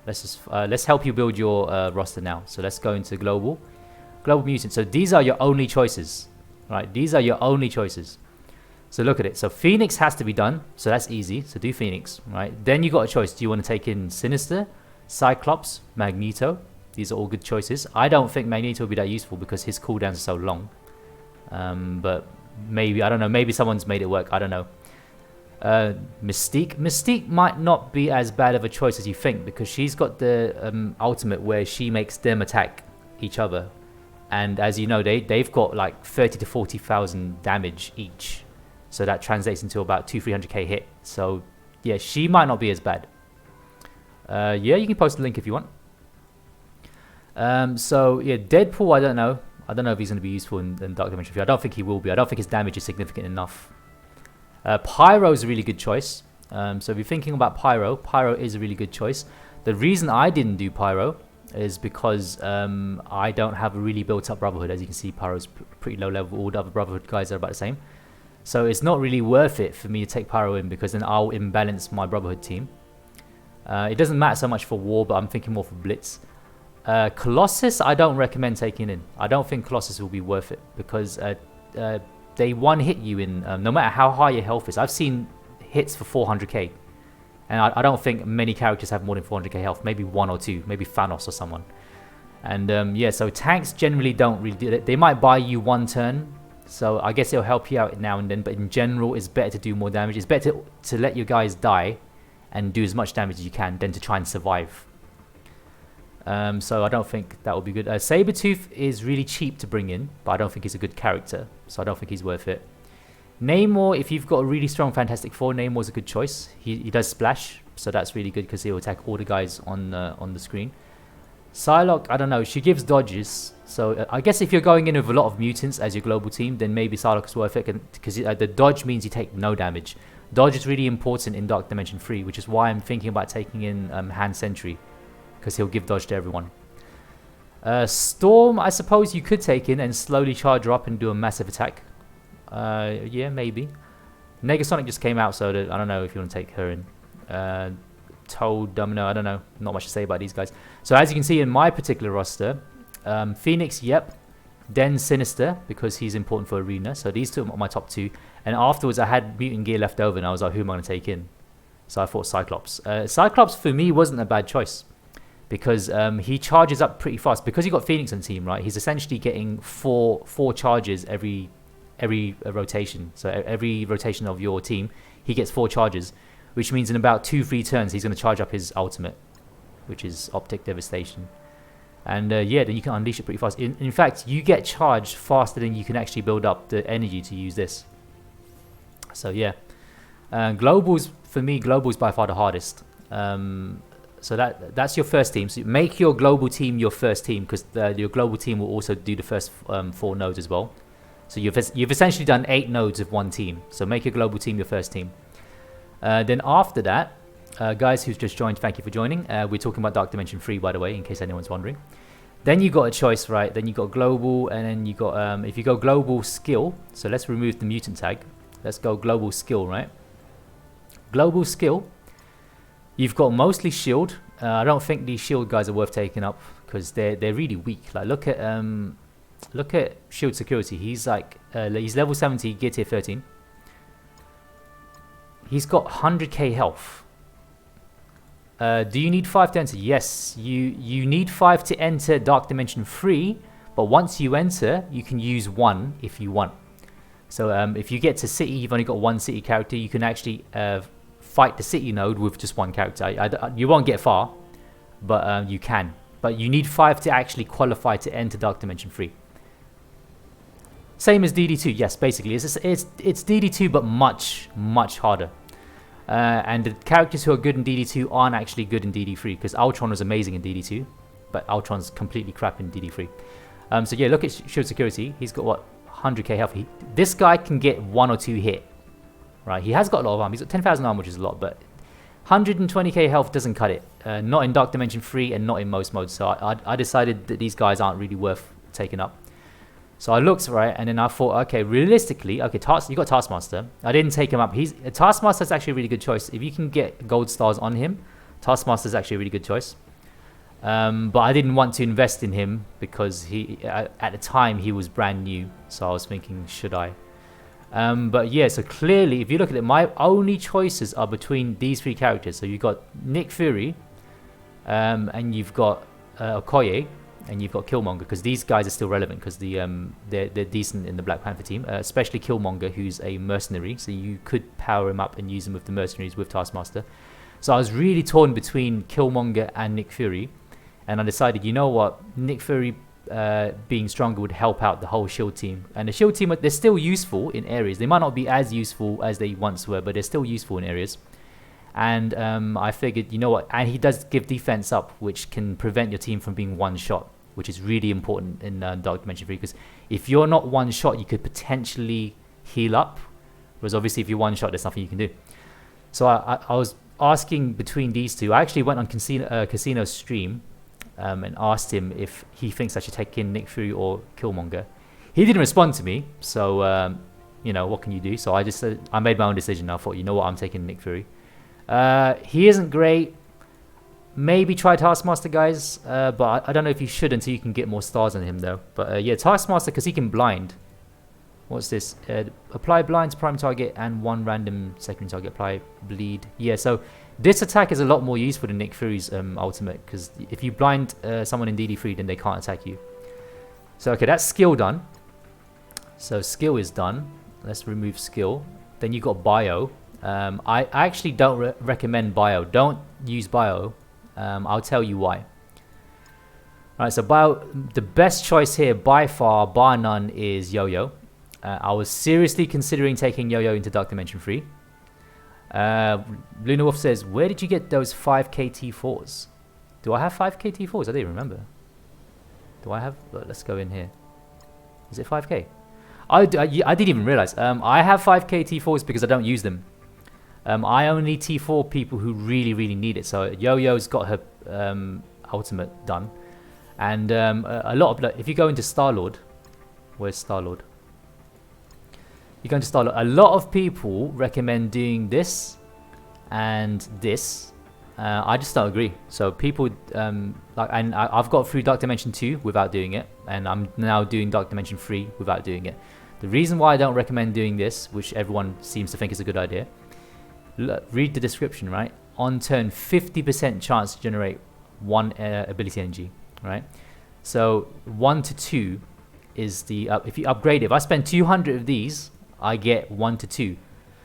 Let's help you build your roster now. So let's go into global Mutant. So these are your only choices, right? These are your only choices. So look at it. So Phoenix has to be done, so that's easy. So do Phoenix, right? Then you got a choice. Do you want to take in Sinister, Cyclops, Magneto? These are all good choices. I don't think Magneto will be that useful because his cooldowns are so long. But maybe, I don't know, maybe someone's made it work. I don't know. Mystique might not be as bad of a choice as you think, because she's got the ultimate where she makes them attack each other. And as you know, they've got like 30 to 40,000 damage each. So that translates into about 200-300k hit. So yeah, she might not be as bad. Yeah, you can post a link if you want. So yeah, Deadpool, I don't know if he's going to be useful in Dark Dimension 3. I don't think he will be. I don't think his damage is significant enough. Pyro is a really good choice. So if you're thinking about Pyro is a really good choice. The reason I didn't do Pyro is because I don't have a really built up Brotherhood. As you can see, Pyro's pretty low level. All the other Brotherhood guys are about the same. So it's not really worth it for me to take Pyro in, because then I'll imbalance my Brotherhood team. It doesn't matter so much for War, but I'm thinking more for Blitz. Colossus, I don't recommend taking in. I don't think Colossus will be worth it, because they one hit you in, no matter how high your health is. I've seen hits for 400k, and I don't think many characters have more than 400k health. Maybe one or two, maybe Thanos or someone. And yeah, so tanks generally don't really do it. They might buy you one turn, so I guess it'll help you out now and then, but in general it's better to do more damage. It's better to let your guys die and do as much damage as you can than to try and survive. So I don't think that will be good. Sabretooth is really cheap to bring in, but I don't think he's a good character, so I don't think he's worth it. Namor, if you've got a really strong Fantastic Four, Namor's a good choice. He does splash, so that's really good because he'll attack all the guys on the screen. Psylocke, I don't know, she gives dodges, so I guess if you're going in with a lot of mutants as your global team, then maybe Psylocke is worth it, because the dodge means you take no damage. Dodge is really important in Dark Dimension 3, which is why I'm thinking about taking in Hand Sentry, because he'll give dodge to everyone. Storm, I suppose you could take in and slowly charge her up and do a massive attack. Yeah, maybe. Negasonic just came out, so I don't know if you want to take her in. Toad, Domino, I don't know. Not much to say about these guys. So as you can see in my particular roster, Phoenix, yep. Then Sinister, because he's important for Arena. So these two are my top two. And afterwards I had Mutant Gear left over, and I was like, who am I going to take in? So I thought Cyclops. Cyclops for me wasn't a bad choice, because he charges up pretty fast. Because you got Phoenix on the team, right? He's essentially getting four charges every rotation. So every rotation of your team, he gets 4 charges, which means in about 2-3 turns he's going to charge up his ultimate, which is Optic Devastation. And yeah, then you can unleash it pretty fast. In fact, you get charged faster than you can actually build up the energy to use this. So yeah, globals, for me, globals by far the hardest. So that's your first team. So make your global team your first team, because your global team will also do the first 4 nodes as well. So you've essentially done 8 nodes of one team. So make your global team your first team. Then after that, guys who's just joined, thank you for joining. We're talking about Dark Dimension 3, by the way, in case anyone's wondering. Then you got a choice, right? Then you got global, and then you got if you go global skill. So let's remove the mutant tag. Let's go global skill, right? Global skill. You've got mostly shield. I don't think these shield guys are worth taking up, because they're really weak. Like look at shield security. He's like he's level 70, gear tier 13. He's got 100k health. Do you need 5 to enter? Yes, you need 5 to enter Dark Dimension 3, but once you enter, you can use 1 if you want. So if you get to City, you've only got 1 City character, you can actually fight the City node with just 1 character. You won't get far, but you can. But you need 5 to actually qualify to enter Dark Dimension 3. Same as DD2, yes, basically. It's DD2, but much, much harder. And the characters who are good in DD2 aren't actually good in DD3, because Ultron was amazing in DD2, but Ultron's completely crap in DD3. So yeah, look at Shield Security. He's got, what, 100k health. This guy can get 1 or 2 hit, right? He has got a lot of armor. He's got 10,000 armor, which is a lot, but 120k health doesn't cut it. Not in Dark Dimension 3 and not in most modes. So I decided that these guys aren't really worth taking up. So I looked, right, and then I thought, okay, realistically, okay, you got Taskmaster. I didn't take him up. Taskmaster's actually a really good choice. If you can get gold stars on him, Taskmaster's actually a really good choice. But I didn't want to invest in him because at the time he was brand new. So I was thinking, should I? But yeah, so clearly, if you look at it, my only choices are between these 3 characters. So you've got Nick Fury, and you've got Okoye, and you've got Killmonger, because these guys are still relevant because they're decent in the Black Panther team, especially Killmonger, who's a mercenary, so you could power him up and use him with the mercenaries with Taskmaster. So I was really torn between Killmonger and Nick Fury, and I decided, you know what, Nick Fury being stronger would help out the whole SHIELD team. And the SHIELD team, they're still useful in areas. They might not be as useful as they once were, but they're still useful in areas. And I figured, you know what, and he does give defense up, which can prevent your team from being one shot, which is really important in Dark Dimension 3, because if you're not one shot, you could potentially heal up, whereas obviously if you're one shot, there's nothing you can do. So I was asking between these 2. I actually went on Casino's stream and asked him if he thinks I should take in Nick Fury or Killmonger. He didn't respond to me, so you know, what can you do? So I made my own decision. I thought, you know what, I'm taking Nick Fury. He isn't great. Maybe try Taskmaster, guys, but I don't know if you should until you can get more stars on him, though. But yeah, Taskmaster, because he can blind. What's this? Apply blind to prime target and 1 random secondary target. Apply bleed. Yeah, so this attack is a lot more useful than Nick Fury's ultimate, because if you blind someone in DD3, then they can't attack you. So okay, that's skill done. So skill is done. Let's remove skill. Then you got bio. I actually don't recommend bio. Don't use bio. I'll tell you why. Alright, so the best choice here by far, bar none, is Yo-Yo. I was seriously considering taking Yo-Yo into Dark Dimension 3. Luna Wolf says, where did you get those 5k T4s? Do I have 5k T4s? I don't even remember. Do I have? Let's go in here. Is it 5k? I didn't even realize. I have 5k T4s because I don't use them. I only T4 people who really, really need it. So Yo-Yo's got her ultimate done. And a lot of, like, if you go into Star-Lord, where's Star-Lord? You go into Star-Lord, a lot of people recommend doing this and this. I just don't agree. So people, I've got through Dark Dimension 2 without doing it. And I'm now doing Dark Dimension 3 without doing it. The reason why I don't recommend doing this, which everyone seems to think is a good idea, read the description, right? On turn, 50% chance to generate 1 ability energy, right? So 1 to 2 is the if you upgrade it. If I spend 200 of these, I get 1 to 2.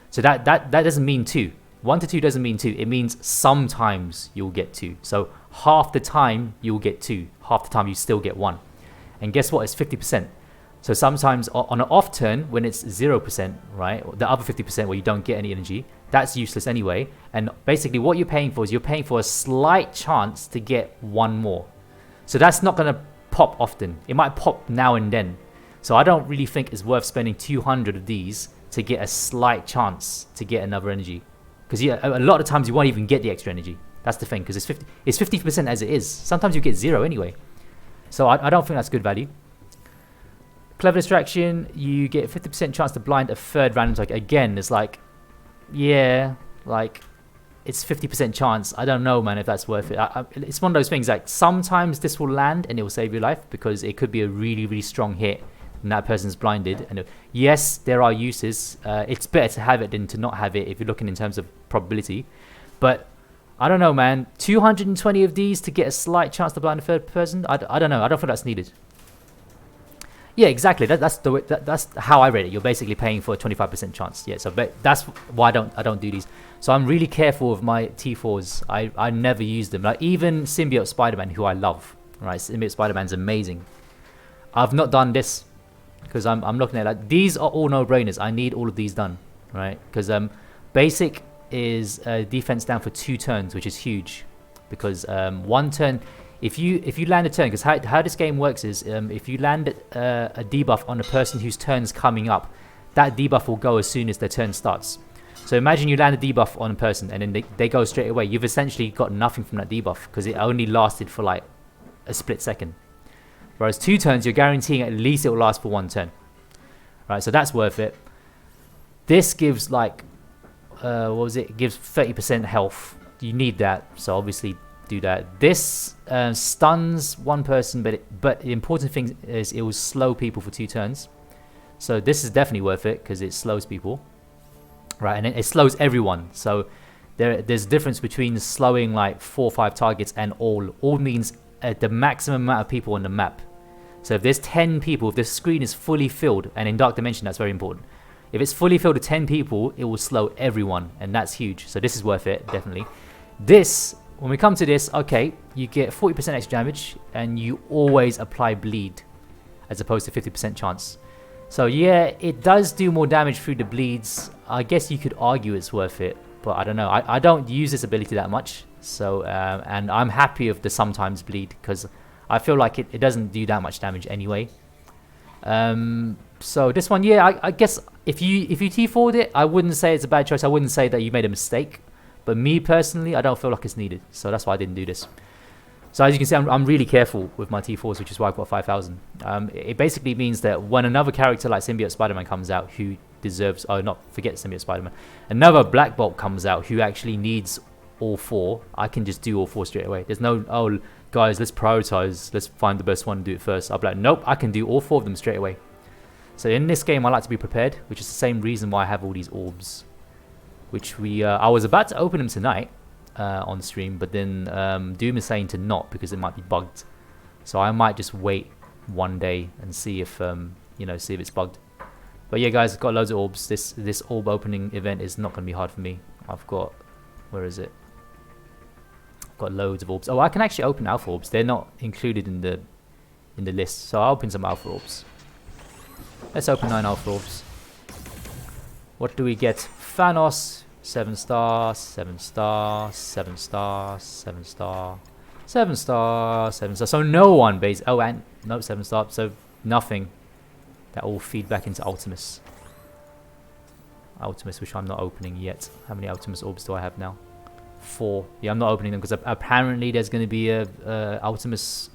So that doesn't mean 2. 1 to 2 doesn't mean 2. It means sometimes you'll get 2. So half the time you'll get 2. Half the time you still get 1. And guess what? It's 50%. So sometimes on an off turn, when it's 0%, right, the other 50% where you don't get any energy, that's useless anyway. And basically what you're paying for is you're paying for a slight chance to get 1 more. So that's not going to pop often. It might pop now and then. So I don't really think it's worth spending 200 of these to get a slight chance to get another energy. Because yeah, a lot of times you won't even get the extra energy. That's the thing, because it's 50% as it is. Sometimes you get 0 anyway. So I don't think that's good value. Clever Distraction, you get 50% chance to blind a 3rd random target. Again, it's like, yeah, like, it's 50% chance. I don't know, man, if that's worth it. It's one of those things, like, sometimes this will land and it will save your life because it could be a really, really strong hit and that person's blinded. And yes, there are uses. It's better to have it than to not have it if you're looking in terms of probability. But I don't know, man. 220 of these to get a slight chance to blind a 3rd person? I don't know. I don't think that's needed. Yeah, exactly. That's how I read it. You're basically paying for a 25% chance. Yeah, so that's why I don't do these. So I'm really careful with my T4s. I never use them. Like even Symbiote Spider-Man, who I love, right? Symbiote Spider-Man's amazing. I've not done this. because I'm looking at like these are all no-brainers. I need all of these done, right? Because basic is defense down for 2 turns, which is huge, because 1 turn, if you land a turn, because how this game works is if you land a debuff on a person whose turn's coming up, that debuff will go as soon as their turn starts. So imagine you land a debuff on a person and then they go straight away. You've essentially got nothing from that debuff because it only lasted for like a split second. Whereas 2 turns, you're guaranteeing at least it will last for 1 turn. Right, so that's worth it. This gives like, what was it? It gives 30% health. You need that, so obviously do that. This stuns 1 person, but the important thing is it will slow people for 2 turns. So this is definitely worth it because it slows people. Right, and it slows everyone. So there's a difference between slowing like 4 or 5 targets and all. All means the maximum amount of people on the map. So if there's 10 people, if the screen is fully filled, and in Dark Dimension that's very important. If it's fully filled with 10 people, it will slow everyone, and that's huge. So this is worth it, definitely. This, when we come to this, okay, you get 40% extra damage, and you always apply bleed, as opposed to 50% chance. So yeah, it does do more damage through the bleeds. I guess you could argue it's worth it, but I don't know. I don't use this ability that much, so and I'm happy with the sometimes bleed because I feel like it doesn't do that much damage anyway. So this one, yeah, I guess if you T4'd it, I wouldn't say it's a bad choice. I wouldn't say that you made a mistake, but me personally, I don't feel like it's needed, so that's why I didn't do this. So as you can see, I'm really careful with my T4s, which is why I've got 5,000. It basically means that when another character like Symbiote Spider-Man comes out who deserves, forget Symbiote Spider-Man, another Black Bolt comes out who actually needs all 4, I can just do all 4 straight away. There's no, oh, guys, let's prioritize, let's find the best one and do it first. I'll be like, nope, I can do all 4 of them straight away. So in this game, I like to be prepared, which is the same reason why I have all these orbs, which I was about to open them tonight. On stream, but then Doom is saying to not because it might be bugged, so I might just wait one day and see if see if it's bugged. But yeah, guys, I've got loads of orbs. This orb opening event is not going to be hard for me. I've got, where is it? I've got loads of orbs. Oh, I can actually open alpha orbs. They're not included in the list, so I'll open some alpha orbs. Let's open 9 alpha orbs. What do we get? Thanos. 7 star, 7 star, 7 star, 7 star, 7 star, 7 star. So no one base. Oh, and no 7 star. So nothing. That all feed back into Ultimus. Ultimus, which I'm not opening yet. How many Ultimus orbs do I have now? 4. Yeah, I'm not opening them because apparently there's going to be a Ultimus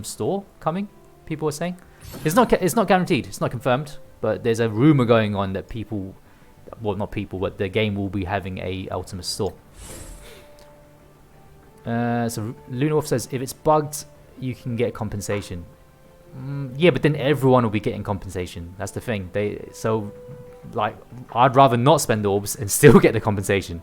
store coming. People are saying it's not guaranteed. It's not confirmed, but there's a rumor going on that people. Well, not people, but the game will be having a Ultimus store. So Lunawolf says if it's bugged, you can get compensation. Yeah, but then everyone will be getting compensation. That's the thing. So like I'd rather not spend orbs and still get the compensation.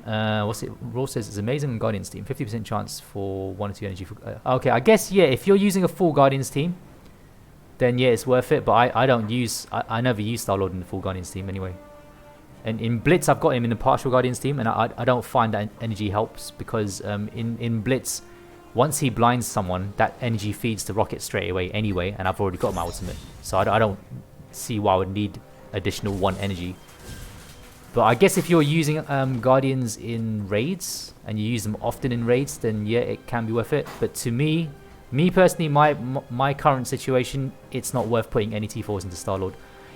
What's it? Raw says it's amazing on Guardians team. 50% chance for 1 or 2 energy. Okay, I guess yeah. If you're using a full Guardians team, then yeah, it's worth it. But I don't use, I never use Star-Lord in the full Guardians team anyway. And in Blitz, I've got him in the partial Guardians team, and I don't find that energy helps because in Blitz, once he blinds someone, that energy feeds to Rocket straight away anyway, and I've already got my ultimate, so I don't see why I would need additional 1 energy. But I guess if you're using Guardians in raids and you use them often in raids, then yeah, it can be worth it. But to me personally, my current situation, it's not worth putting any T4s into Star-Lord.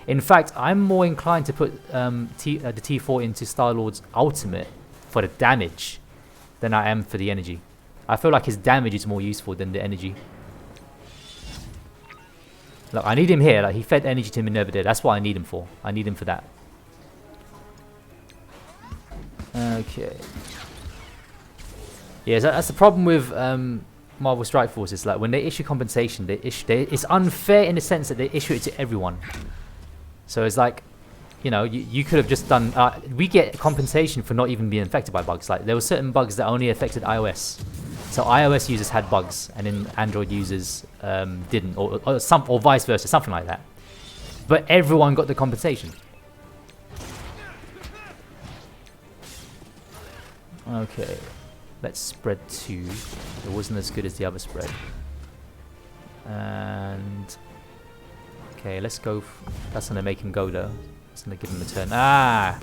In fact, I'm more inclined to put the T4 into Star-Lord's ultimate for the damage than I am for the energy. I feel like his damage is more useful than the energy. Look, I need him here. Like, he fed energy to Minerva there. That's what I need him for. I need him for that. Okay. Yeah, so that's the problem with Marvel Strike Force. Is like when they issue compensation, it's unfair in the sense that they issue it to everyone. So it's like, you know, you could have just done. We get compensation for not even being affected by bugs. Like there were certain bugs that only affected iOS. So iOS users had bugs, and then Android users didn't, or vice versa, something like that. But everyone got the compensation. Okay, let's spread 2. It wasn't as good as the other spread. And okay, let's go. That's gonna make him go though. It's gonna give him a turn. Ah!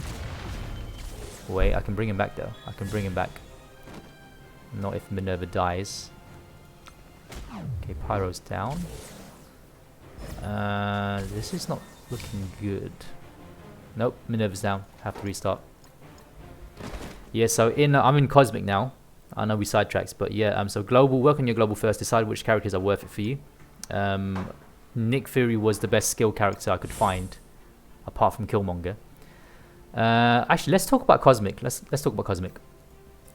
Wait, I can bring him back though. I can bring him back. Not if Minerva dies. Okay, Pyro's down. This is not looking good. Nope, Minerva's down. Have to restart. Yeah, so I'm in Cosmic now. I know we sidetracked, but yeah. So global. Work on your global first. Decide which characters are worth it for you. Nick Fury was the best skill character I could find, apart from Killmonger. Actually, let's talk about Cosmic. Let's talk about Cosmic.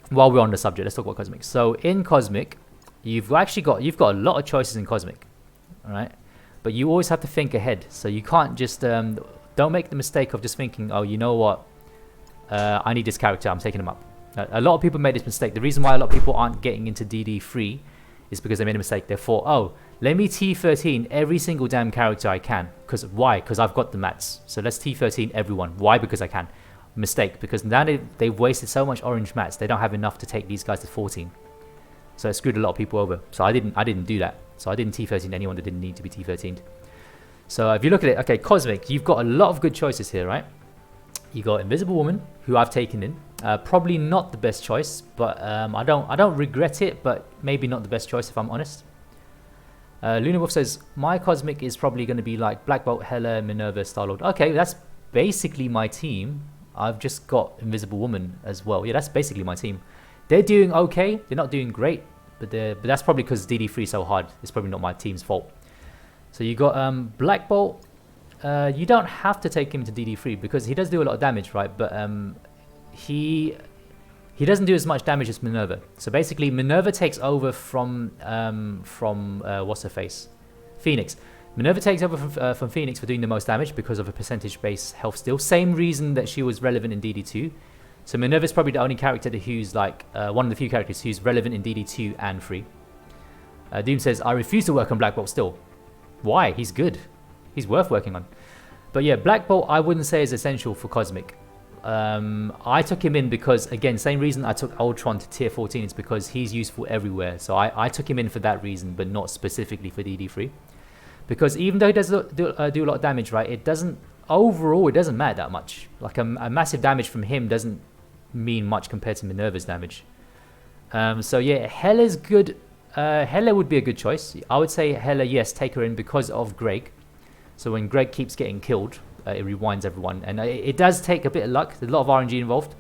While we're on the subject, let's talk about Cosmic. So in Cosmic, you've got a lot of choices in Cosmic, all right? But you always have to think ahead. So you can't just don't make the mistake of just thinking, oh, you know what? I need this character. I'm taking him up. A lot of people made this mistake. The reason why a lot of people aren't getting into DD3 is because they made a mistake. They thought, oh, let me T13 every single damn character I can. Why? Because I've got the mats. So let's T13 everyone. Why? Because I can. Mistake. Because now they've wasted so much orange mats. They don't have enough to take these guys to 14. So it screwed a lot of people over. So I didn't do that. So I didn't T13 anyone that didn't need to be T13'd. So if you look at it, okay, Cosmic, you've got a lot of good choices here, right? You got Invisible Woman, who I've taken in. Probably not the best choice, but I don't regret it, but maybe not the best choice if I'm honest. Luna Wolf says, my Cosmic is probably going to be like Black Bolt, Hela, Minerva, Star-Lord. Okay, that's basically my team. I've just got Invisible Woman as well. Yeah, that's basically my team. They're doing okay. They're not doing great, but that's probably because DD3 is so hard. It's probably not my team's fault. So you got Black Bolt. You don't have to take him to DD3 because he does do a lot of damage, right? But he doesn't do as much damage as Minerva. So basically, Minerva takes over from what's her face, Phoenix. Minerva takes over from Phoenix for doing the most damage because of a percentage-based health steal. Same reason that she was relevant in DD2. So Minerva's probably the only character who's like one of the few characters who's relevant in DD2 and 3. Doom says, I refuse to work on Black Bolt still. Why? He's good. He's worth working on. But yeah, Black Bolt I wouldn't say is essential for Cosmic. I took him in because, again, same reason I took Ultron to tier 14. It's because he's useful everywhere. So I took him in for that reason, but not specifically for DD3. Because even though he does do a lot of damage, right, it doesn't matter that much. Like a massive damage from him doesn't mean much compared to Minerva's damage. So yeah, Hela's good. Hela would be a good choice. I would say Hela, yes, take her in because of Greg. So when Greg keeps getting killed, it rewinds everyone. And it does take a bit of luck. There's a lot of RNG involved.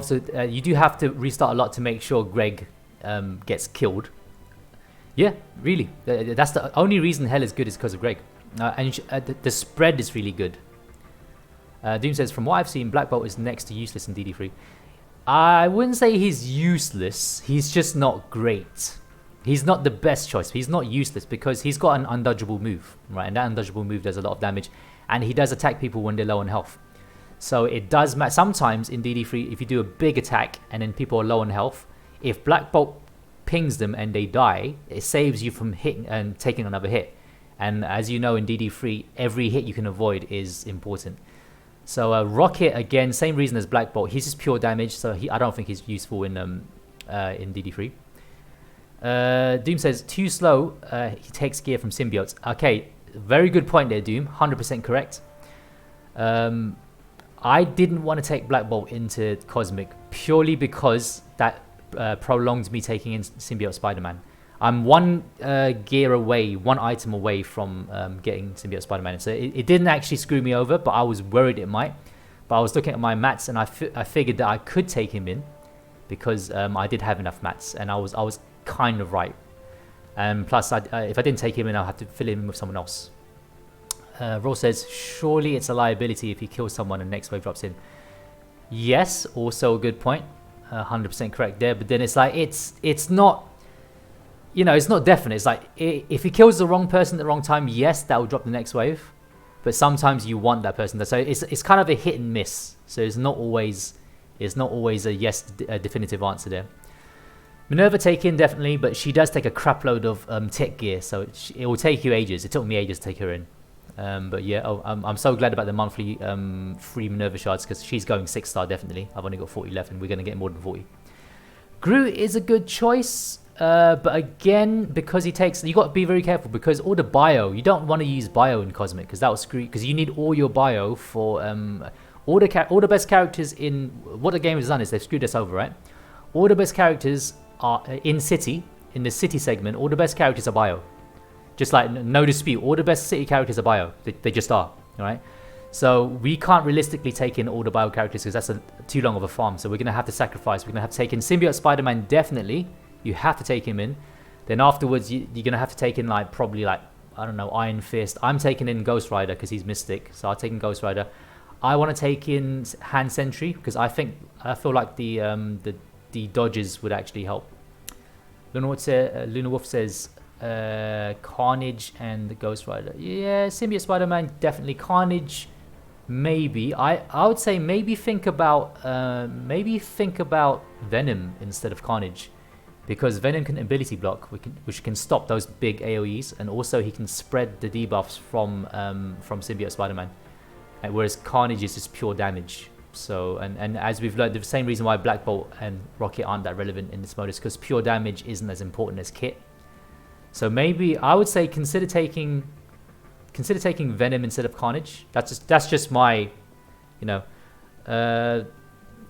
So you do have to restart a lot to make sure Greg gets killed. Yeah, really. That's the only reason Hela is good is because of Greg. And the spread is really good. Doom says, from what I've seen, Black Bolt is next to useless in DD3. I wouldn't say he's useless. He's just not great. He's not the best choice. He's not useless because he's got an undodgeable move, right? And that undodgeable move does a lot of damage. And he does attack people when they're low on health. So it does matter. Sometimes in DD3, if you do a big attack and then people are low on health, if Black Bolt pings them and they die, it saves you from hitting and taking another hit. And as you know, in DD3, every hit you can avoid is important. So Rocket, again, same reason as Black Bolt. He's just pure damage, so I don't think he's useful in DD3. Doom says, too slow, he takes gear from symbiotes. Okay, very good point there, Doom. 100% correct. I didn't want to take Black Bolt into Cosmic purely because that prolonged me taking in Symbiote Spider-Man. I'm one gear away, one item away from getting Symbiote Spider-Man. So it didn't actually screw me over, but I was worried it might. But I was looking at my mats and I figured that I could take him in because I did have enough mats and I was kind of right. And plus, if I didn't take him in, I'll have to fill him in with someone else. Raw says, surely it's a liability if he kills someone and next wave drops in. Yes, also a good point. 100% correct there. But then it's like, it's not, you know, it's not definite. It's like, if he kills the wrong person at the wrong time, yes, that will drop the next wave. But sometimes you want that person. So it's kind of a hit and miss. So it's not always a yes, a definitive answer there. Minerva take in, definitely, but she does take a crap load of tech gear. So it will take you ages. It took me ages to take her in. But yeah, I'm so glad about the monthly free Minerva shards because she's going 6-star definitely. I've only got 40 left and we're going to get more than 40. Groot is a good choice, but again, because he takes, you got to be very careful because all the bio, you don't want to use bio in Cosmic because that will screw, because you need all your bio for all the best characters in what the game has done is they've screwed us over, right? All the best characters are in the city segment. All the best characters are bio, just like no dispute. All the best city characters are bio. They just are, all right? So we can't realistically take in all the bio characters because that's too long of a farm. So we're going to have to sacrifice. We're going to have to take in Symbiote Spider-Man, definitely. You have to take him in. Then afterwards, you're going to have to take in like probably like, I don't know, Iron Fist. I'm taking in Ghost Rider because he's Mystic. So I'll take in Ghost Rider. I want to take in Hand Sentry because I feel like the dodges would actually help. Luna Wolf says Carnage and the Ghost Rider. Yeah, Symbiote Spider-Man, definitely. Carnage, maybe. I would say maybe think about Venom instead of Carnage, because Venom can ability block, which can stop those big AoEs, and also he can spread the debuffs from Symbiote Spider-Man, whereas Carnage is just pure damage. So and as we've learned, the same reason why Black Bolt and Rocket aren't that relevant in this mode is because pure damage isn't as important as kit. So maybe I would say consider taking Venom instead of Carnage. That's just my,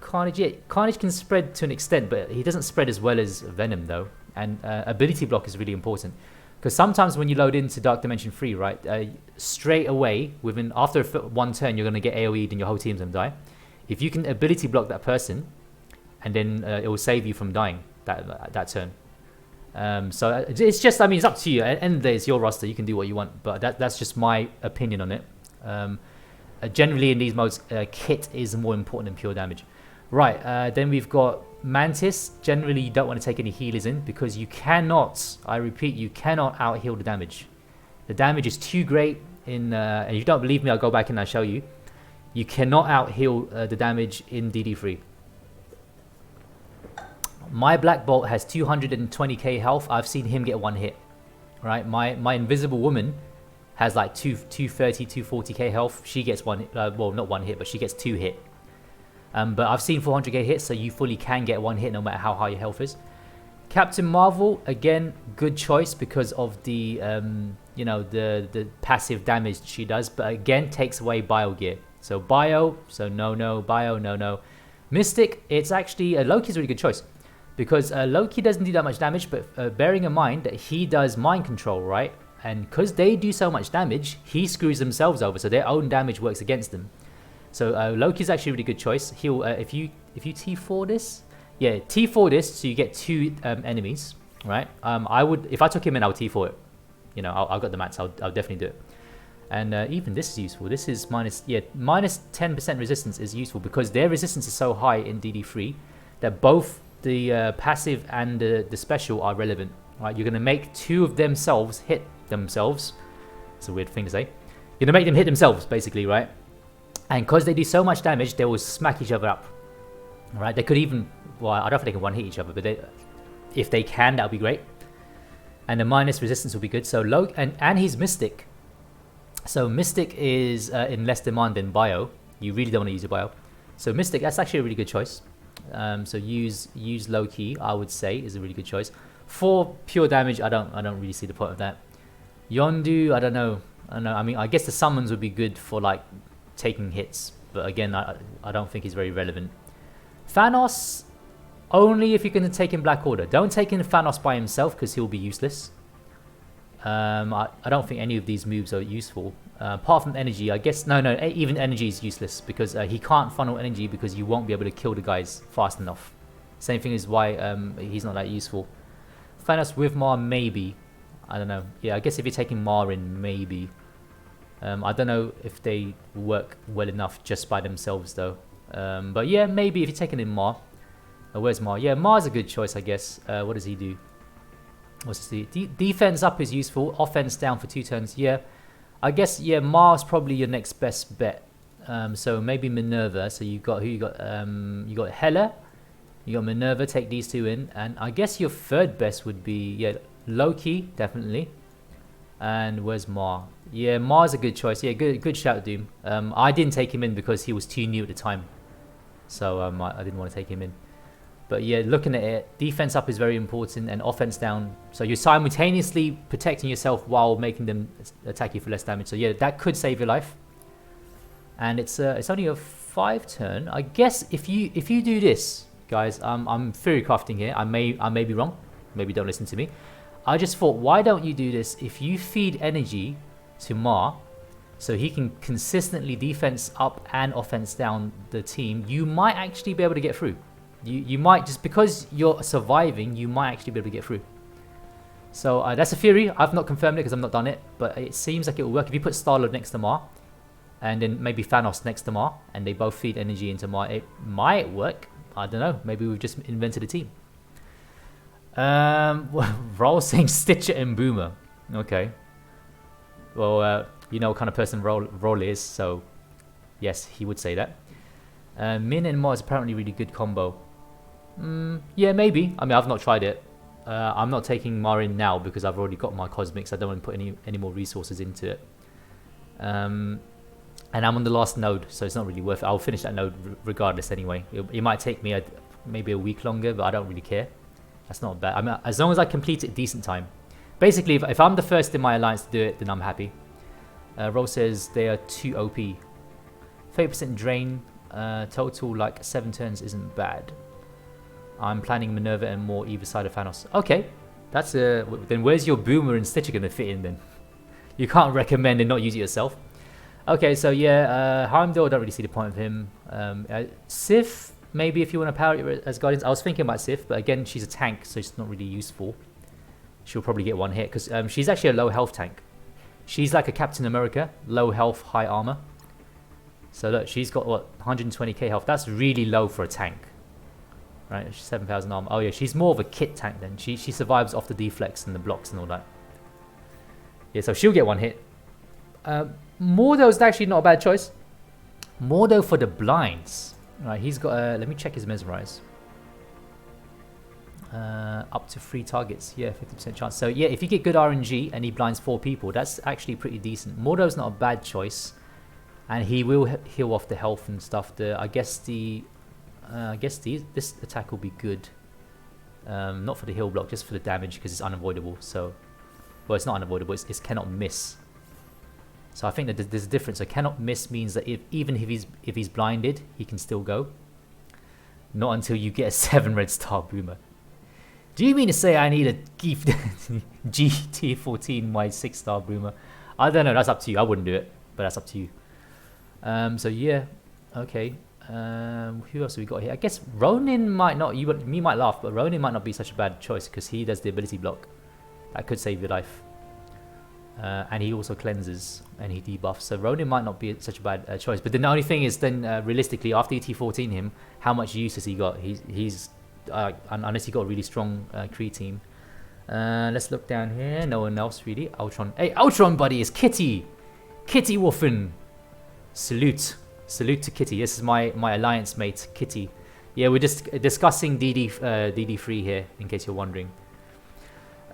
Carnage. Yeah, Carnage can spread to an extent, but he doesn't spread as well as Venom though. And ability block is really important because sometimes when you load into Dark Dimension 3, right, straight away after one turn you're gonna get AoE'd and your whole team's gonna die. If you can ability block that person, and then it will save you from dying that turn. So it's just, I mean, it's up to you. At the end of the day, it's your roster. You can do what you want, but that's just my opinion on it. Generally, in these modes, kit is more important than pure damage. Right, then we've got Mantis. Generally, you don't want to take any healers in because you cannot, I repeat, you cannot out-heal the damage. The damage is too great and if you don't believe me, I'll go back and I'll show you. You cannot out-heal the damage in DD3. My Black Bolt has 220k health. I've seen him get one hit. Right, my Invisible Woman has like 230, 240k health. She gets one hit, well, not one hit, but she gets two hit. But I've seen 400k hits, so you fully can get one hit no matter how high your health is. Captain Marvel, again, good choice because of the the passive damage she does, but again takes away bio gear. So bio, so no, bio, no. Mystic, it's actually Loki's a really good choice because Loki doesn't do that much damage, but bearing in mind that he does mind control, right? And because they do so much damage, he screws themselves over, so their own damage works against them. So Loki's actually a really good choice. He'll if you T4 this, yeah, T4 this, so you get two enemies, right? I would, if I took him in, I would T4 it. I've got the mats. I'll definitely do it. And even this is useful. This is minus 10% resistance is useful because their resistance is so high in DD3 that both the passive and the special are relevant. Right? You're gonna make two of themselves hit themselves. It's a weird thing to say. You're gonna make them hit themselves, basically, right? And because they do so much damage, they will smack each other up. All right? They could even, well, I don't think they can one hit each other, but if they can, that would be great. And the minus resistance will be good. So low, and he's Mystic. So Mystic is in less demand than Bio. You really don't want to use your Bio. So Mystic, that's actually a really good choice. So use Loki, I would say, is a really good choice. For pure damage, I don't really see the point of that. Yondu, I don't know. I mean, I guess the summons would be good for like taking hits, but again, I don't think he's very relevant. Thanos, only if you're going to take in Black Order. Don't take in Thanos by himself because he'll be useless. I don't think any of these moves are useful. Apart from energy, I guess, no, even energy is useless because he can't funnel energy because you won't be able to kill the guys fast enough. Same thing is why he's not that useful. Thanos with Mar, maybe. I don't know. Yeah, I guess if you're taking Mar in, maybe. I don't know if they work well enough just by themselves though. But yeah, maybe if you're taking in Mar. Where's Mar? Yeah, Mar's a good choice, I guess. What does he do? What's the defense up is useful. Offense down for 2 turns. Yeah, I guess. Yeah, Mar's probably your next best bet. So maybe Minerva. So you got who you got? You got Hela. You got Minerva. Take these two in, and I guess your third best would be Loki definitely. And where's Mar? Yeah, Mar's a good choice. Yeah, good shout, Doom. I didn't take him in because he was too new at the time, so I didn't want to take him in. But yeah, looking at it, defense up is very important and offense down. So you're simultaneously protecting yourself while making them attack you for less damage. So yeah, that could save your life. And it's only a 5 turn. I guess if you do this, guys, I'm theory crafting here. I may be wrong. Maybe don't listen to me. I just thought, why don't you do this? If you feed energy to Ma, so he can consistently defense up and offense down the team, you might actually be able to get through. You might, just because you're surviving, you might actually be able to get through. So that's a theory. I've not confirmed it because I've not done it, but it seems like it will work. If you put Star-Lord next to Ma, and then maybe Thanos next to Ma, and they both feed energy into Ma, it might work. I don't know. Maybe we've just invented a team. Roll saying Stitcher and Boomer. Okay. Well, you know what kind of person Roll is, so yes, he would say that. Min and Ma is apparently really good combo. Yeah, maybe. I mean, I've not tried it. I'm not taking Ma in now because I've already got my Cosmics. I don't want to put any more resources into it. And I'm on the last node, so it's not really worth it. I'll finish that node regardless anyway. It might take me maybe a week longer, but I don't really care. That's not bad. I mean, as long as I complete it decent time. Basically, if I'm the first in my alliance to do it, then I'm happy. Roll says they are too OP. 30% drain, total like 7 turns isn't bad. I'm planning Minerva and more either side of Thanos. Okay, that's then where's your Boomer and Stitcher gonna fit in then? You can't recommend and not use it yourself. Okay, so yeah, Heimdall, I don't really see the point of him. Sif, maybe if you want to power it as Guardians. I was thinking about Sif, but again, she's a tank, so it's not really useful. She'll probably get one hit because she's actually a low health tank. She's like a Captain America, low health, high armor. So look, she's got what, 120k health. That's really low for a tank. Right, she's 7,000 armor. Oh yeah, she's more of a kit tank then. She survives off the deflex and the blocks and all that. Yeah, so she'll get one hit. Mordo's actually not a bad choice. Mordo for the blinds. Right, he's got let me check his mesmerize. Up to 3 targets. Yeah, 50% chance. So yeah, if you get good RNG and he blinds 4 people, that's actually pretty decent. Mordo's not a bad choice, and he will heal off the health and stuff. I guess this attack will be good. Not for the heal block, just for the damage because it's unavoidable. So, well, it's not unavoidable. It's cannot miss. So I think that there's a difference. So cannot miss means that even if he's blinded, he can still go. Not until you get a 7 red star Boomer. Do you mean to say I need a GT14 my 6 star Boomer? I don't know. That's up to you. I wouldn't do it, but that's up to you. So yeah, okay. Who else have we got here? I guess Ronin might not. You might laugh, but Ronin might not be such a bad choice because he does the ability block. That could save your life. And he also cleanses and he debuffs. So Ronin might not be such a bad choice. But then the only thing is, then realistically, after ET14 him, how much use has he got? He's unless he got a really strong Kree team. Let's look down here. No one else really. Ultron. Hey, Ultron buddy is Kitty. Kitty Wolfen. Salute to Kitty. This is my alliance mate, Kitty. Yeah, we're just discussing DD3 here, in case you're wondering.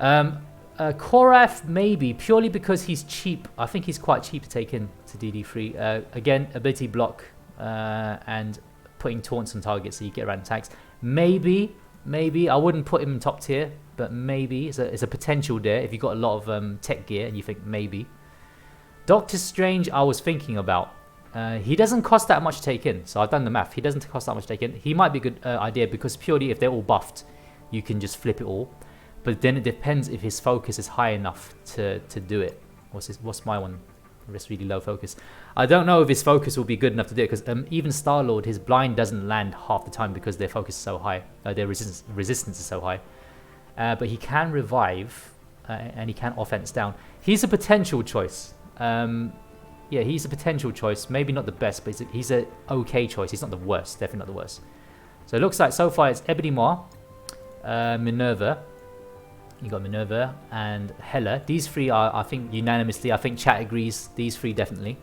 Korath maybe, purely because he's cheap. I think he's quite cheap to take in to DD3. Again, ability block and putting taunts on targets so you get around attacks. Maybe I wouldn't put him in top tier, but maybe it's a potential there if you've got a lot of tech gear and you think maybe. Doctor Strange I was thinking about. He doesn't cost that much to take in, so I've done the math. He doesn't cost that much to take in. He might be a good idea because purely if they're all buffed, you can just flip it all. But then it depends if his focus is high enough to do it. What's my one? It's really low focus. I don't know if his focus will be good enough to do it because even Star-Lord, his blind doesn't land half the time because their focus is so high. Their resistance is so high. But he can revive and he can offense down. He's a potential choice. Yeah, he's a potential choice. Maybe not the best, but he's a okay choice. He's not the worst. Definitely not the worst. So it looks like so far it's Ebony Maw, Minerva. You got Minerva and Hela. These 3 are, I think, unanimously. I think chat agrees. These 3 definitely.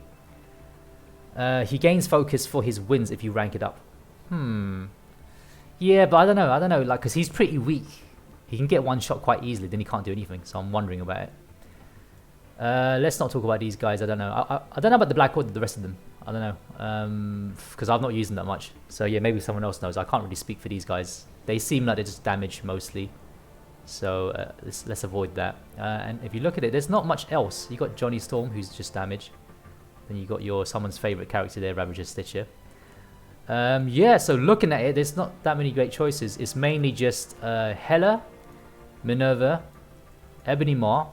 He gains focus for his wins if you rank it up. Yeah, but I don't know. Like, because he's pretty weak. He can get one shot quite easily, then he can't do anything. So I'm wondering about it. Let's not talk about these guys. I don't know. I don't know about the Black Order, the rest of them. I don't know. Because I've not used them that much. So yeah, maybe someone else knows. I can't really speak for these guys. They seem like they're just damage mostly. So let's avoid that. And if you look at it, there's not much else. You got Johnny Storm, who's just damage. Then you got someone's favorite character there, Ravager Stitcher. Yeah, so looking at it, there's not that many great choices. It's mainly just Hela, Minerva, Ebony Maw,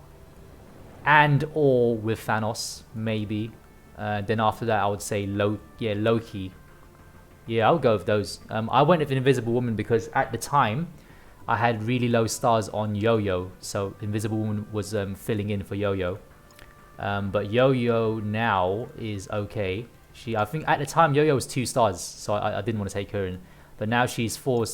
and or with Thanos, maybe. Then after that, I would say Loki. Yeah, I'll go with those. I went with Invisible Woman because at the time, I had really low stars on Yo-Yo. So Invisible Woman was filling in for Yo-Yo. But Yo-Yo now is okay. I think at the time Yo-Yo was 2 stars, so I didn't want to take her in. But now she's 4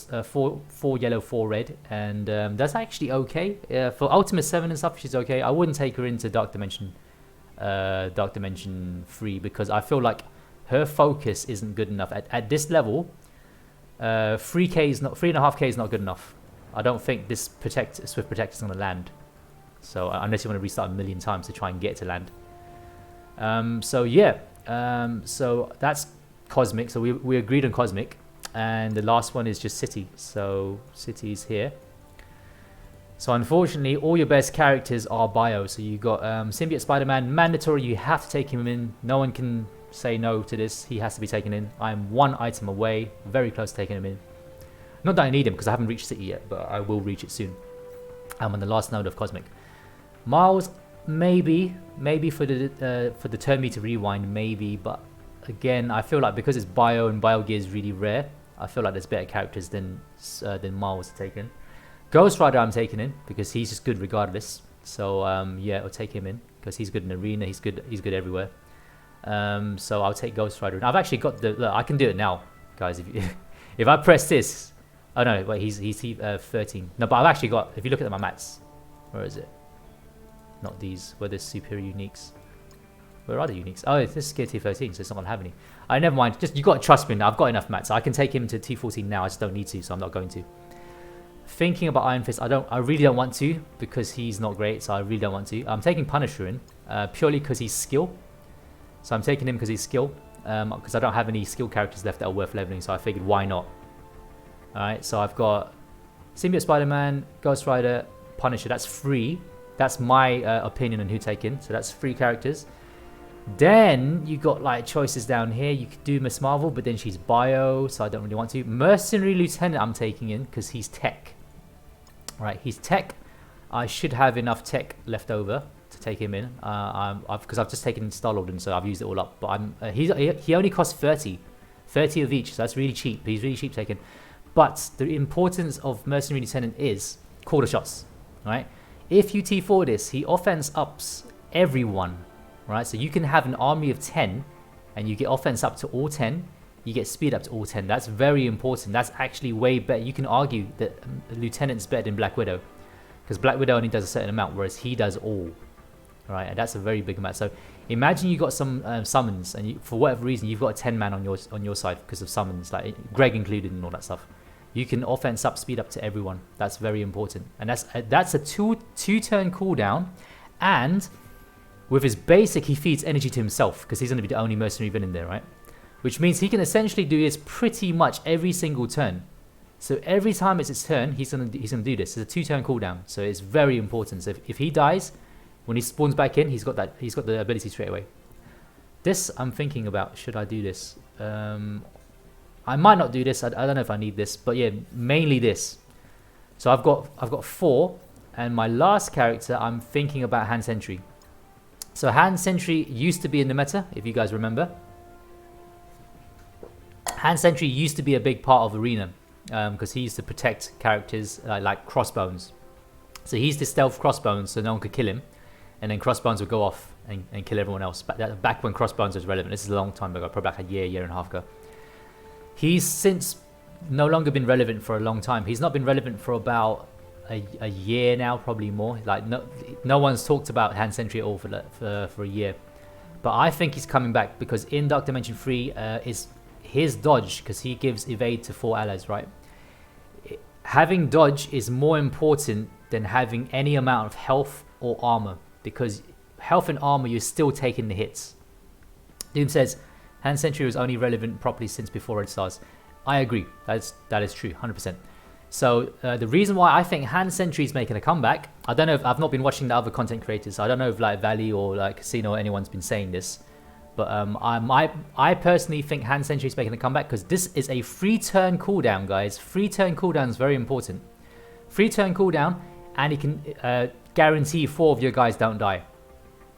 yellow, 4 red, and that's actually okay. For Ultimate 7 and stuff, she's okay. I wouldn't take her into Dark Dimension 3 because I feel like her focus isn't good enough at this level. 3K is not 3.5K is not good enough. I don't think this Swift Protector is going to land. So unless you want to restart a million times to try and get to land. So yeah. So that's Cosmic. So we agreed on Cosmic, and the last one is just City. So City's here. So unfortunately, all your best characters are bio. So you got Symbiote Spider-Man, mandatory. You have to take him in. No one can say no to this. He has to be taken in. I'm 1 item away, very close to taking him in. Not that I need him because I haven't reached City yet, but I will reach it soon. I'm on the last node of Cosmic. Miles, maybe for the turn me to rewind, maybe, but again, I feel like because it's bio and bio gear is really rare, I feel like there's better characters than Miles to take in. Ghost Rider I'm taking in because he's just good regardless. So yeah, I'll take him in because he's good in arena. He's good everywhere. So I'll take Ghost Rider. And I've actually got look, I can do it now, guys. If I press this, oh no, wait, he's 13. No, but I've actually got. If you look at my mats, where is it? Not these. Where there's superior uniques. Where are the uniques? Oh, this is gear tier 13, so it's not gonna have any. Never mind. Just you got to trust me now. I've got enough mats. I can take him to T14 now. I just don't need to, so I'm not going to. Thinking about Iron Fist, I really don't want to because he's not great, so I really don't want to. I'm taking Punisher in purely because he's skill. So I'm taking him because he's skill. Because I don't have any skill characters left that are worth leveling, so I figured why not. Alright, so I've got Symbiote Spider-Man, Ghost Rider, Punisher. That's 3. That's my opinion on who to take in. So that's 3 characters. Then you got like choices down here. You could do Miss Marvel, but then she's bio, so I don't really want to. Mercenary Lieutenant I'm taking in because he's tech. Alright, he's tech. I should have enough tech left over to take him in. Because I've just taken Star-Lord and so I've used it all up. But he only costs 30. 30 of each, so that's really cheap. He's really cheap taken. But the importance of Mercenary Lieutenant is quarter shots. Right? If you T4 this, he offense ups everyone. Right? So you can have an army of 10 and you get offense up to all 10. You get speed up to all 10. That's very important. That's actually way better. You can argue that Lieutenant's better than Black Widow. Because Black Widow only does a certain amount, whereas he does all. Right? And that's a very big amount. So imagine you got some summons, and for whatever reason, you've got a 10 man on your side because of summons, like Greg included and all that stuff. You can offense up, speed up to everyone. That's very important. And that's a two turn cooldown. And with his basic, he feeds energy to himself because he's going to be the only mercenary villain there, right? Which means he can essentially do this pretty much every single turn. So every time it's his turn, he's gonna do this. It's a 2 turn cooldown, so it's very important. So if he dies, when he spawns back in, he's got the ability straight away. This I'm thinking about. Should I do this? I might not do this. I don't know if I need this, but yeah, mainly this. So I've got 4, and my last character I'm thinking about Hand Sentry. So Hand Sentry used to be in the meta, if you guys remember. Hand Sentry used to be a big part of Arena because he used to protect characters like Crossbones. So he's the stealth Crossbones, so no one could kill him, and then Crossbones would go off and kill everyone else. Back when Crossbones was relevant, this is a long time ago, probably like a year and a half ago. He's since no longer been relevant for a long time. He's not been relevant for about a year now, probably more. Like no one's talked about Hand Sentry at all for a year. But I think he's coming back because in Dark Dimension 3 is his dodge, because he gives evade to 4 allies, right? Having dodge is more important than having any amount of health or armor, because health and armor, you're still taking the hits. Doom says Hand Sentry was only relevant properly since before Red Stars. I agree. That is true, 100%. So the reason why I think Hand Sentry is making a comeback, I don't know if I've not been watching the other content creators. I don't know if like Valley or like Casino or anyone's been saying this, but I personally think Hand Sentry is making a comeback because this is a free turn cooldown, guys. Free turn cooldown is very important. Free turn cooldown, and it can guarantee 4 of your guys don't die.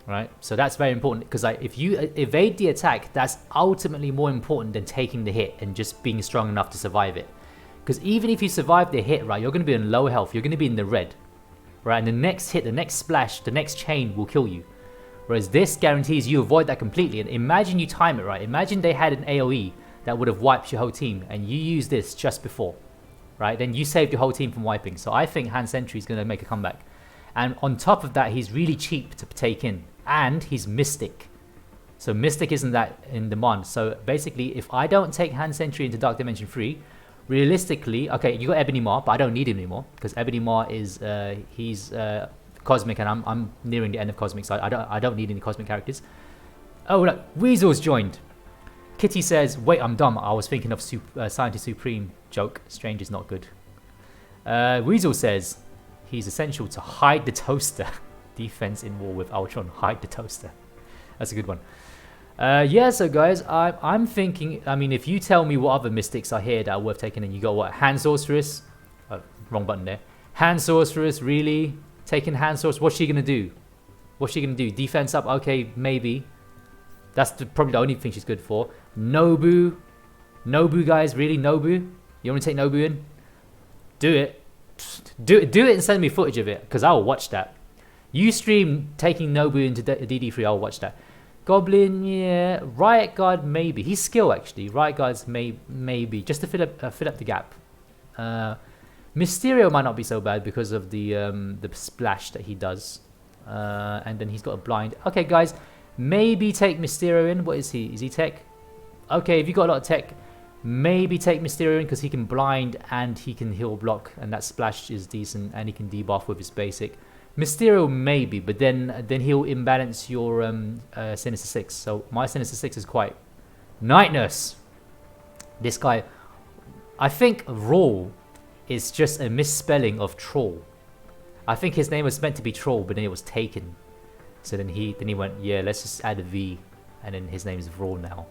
Right, so that's very important because like if you evade the attack, that's ultimately more important than taking the hit and just being strong enough to survive it. Because even if you survive the hit, right, you're going to be in low health, you're going to be in the red, right, and the next hit, the next splash, the next chain will kill you. Whereas this guarantees you avoid that completely. And imagine you time it right. Imagine they had an AoE that would have wiped your whole team, and you use this just before, right? Then you saved your whole team from wiping. So I think Hand Sentry is going to make a comeback. And on top of that, he's really cheap to take in. And he's Mystic. So Mystic isn't that in demand. So basically, if I don't take Hand Sentry into Dark Dimension 3, realistically, okay, you got Ebony Maw, but I don't need him anymore. Because Ebony Maw is, he's Cosmic, and I'm nearing the end of Cosmic, so I don't need any Cosmic characters. Oh, look, Weasel's joined. Kitty says, wait, I'm dumb. I was thinking of Scientist Supreme. Joke. Strange is not good. Weasel says, he's essential to hide the toaster. Defense in war with Ultron, hide the toaster. That's a good one. Yeah, so guys, I'm thinking, I mean, if you tell me what other mystics are here that are worth taking in, you got what? Hand Sorceress? Wrong button there. Hand Sorceress, really? Taking Hand Sorceress, what's she gonna do? What's she gonna do? Defense up? Okay, maybe. That's probably the only thing she's good for. Nobu. Nobu, guys, really? Nobu? You wanna take Nobu in? Do it. Do it and send me footage of it, because I will watch that. You stream taking Nobu into DD3, I'll watch that. Goblin, yeah. Riot Guard, maybe. He's skill, actually. Riot Guards, maybe. Just to fill up the gap. Mysterio might not be so bad because of the splash that he does. And then he's got a blind. Okay, guys. Maybe take Mysterio in. What is he? Is he tech? Okay, if you got a lot of tech, maybe take Mysterio in because he can blind and he can heal block. And that splash is decent. And he can debuff with his basic. Mysterio maybe, but then he'll imbalance your Sinister Six. So my Sinister Six is quite Night Nurse. This guy, I think Raw is just a misspelling of Troll. I think his name was meant to be Troll, but then it was taken. So then he went, yeah, let's just add a V, and then his name is Raw now.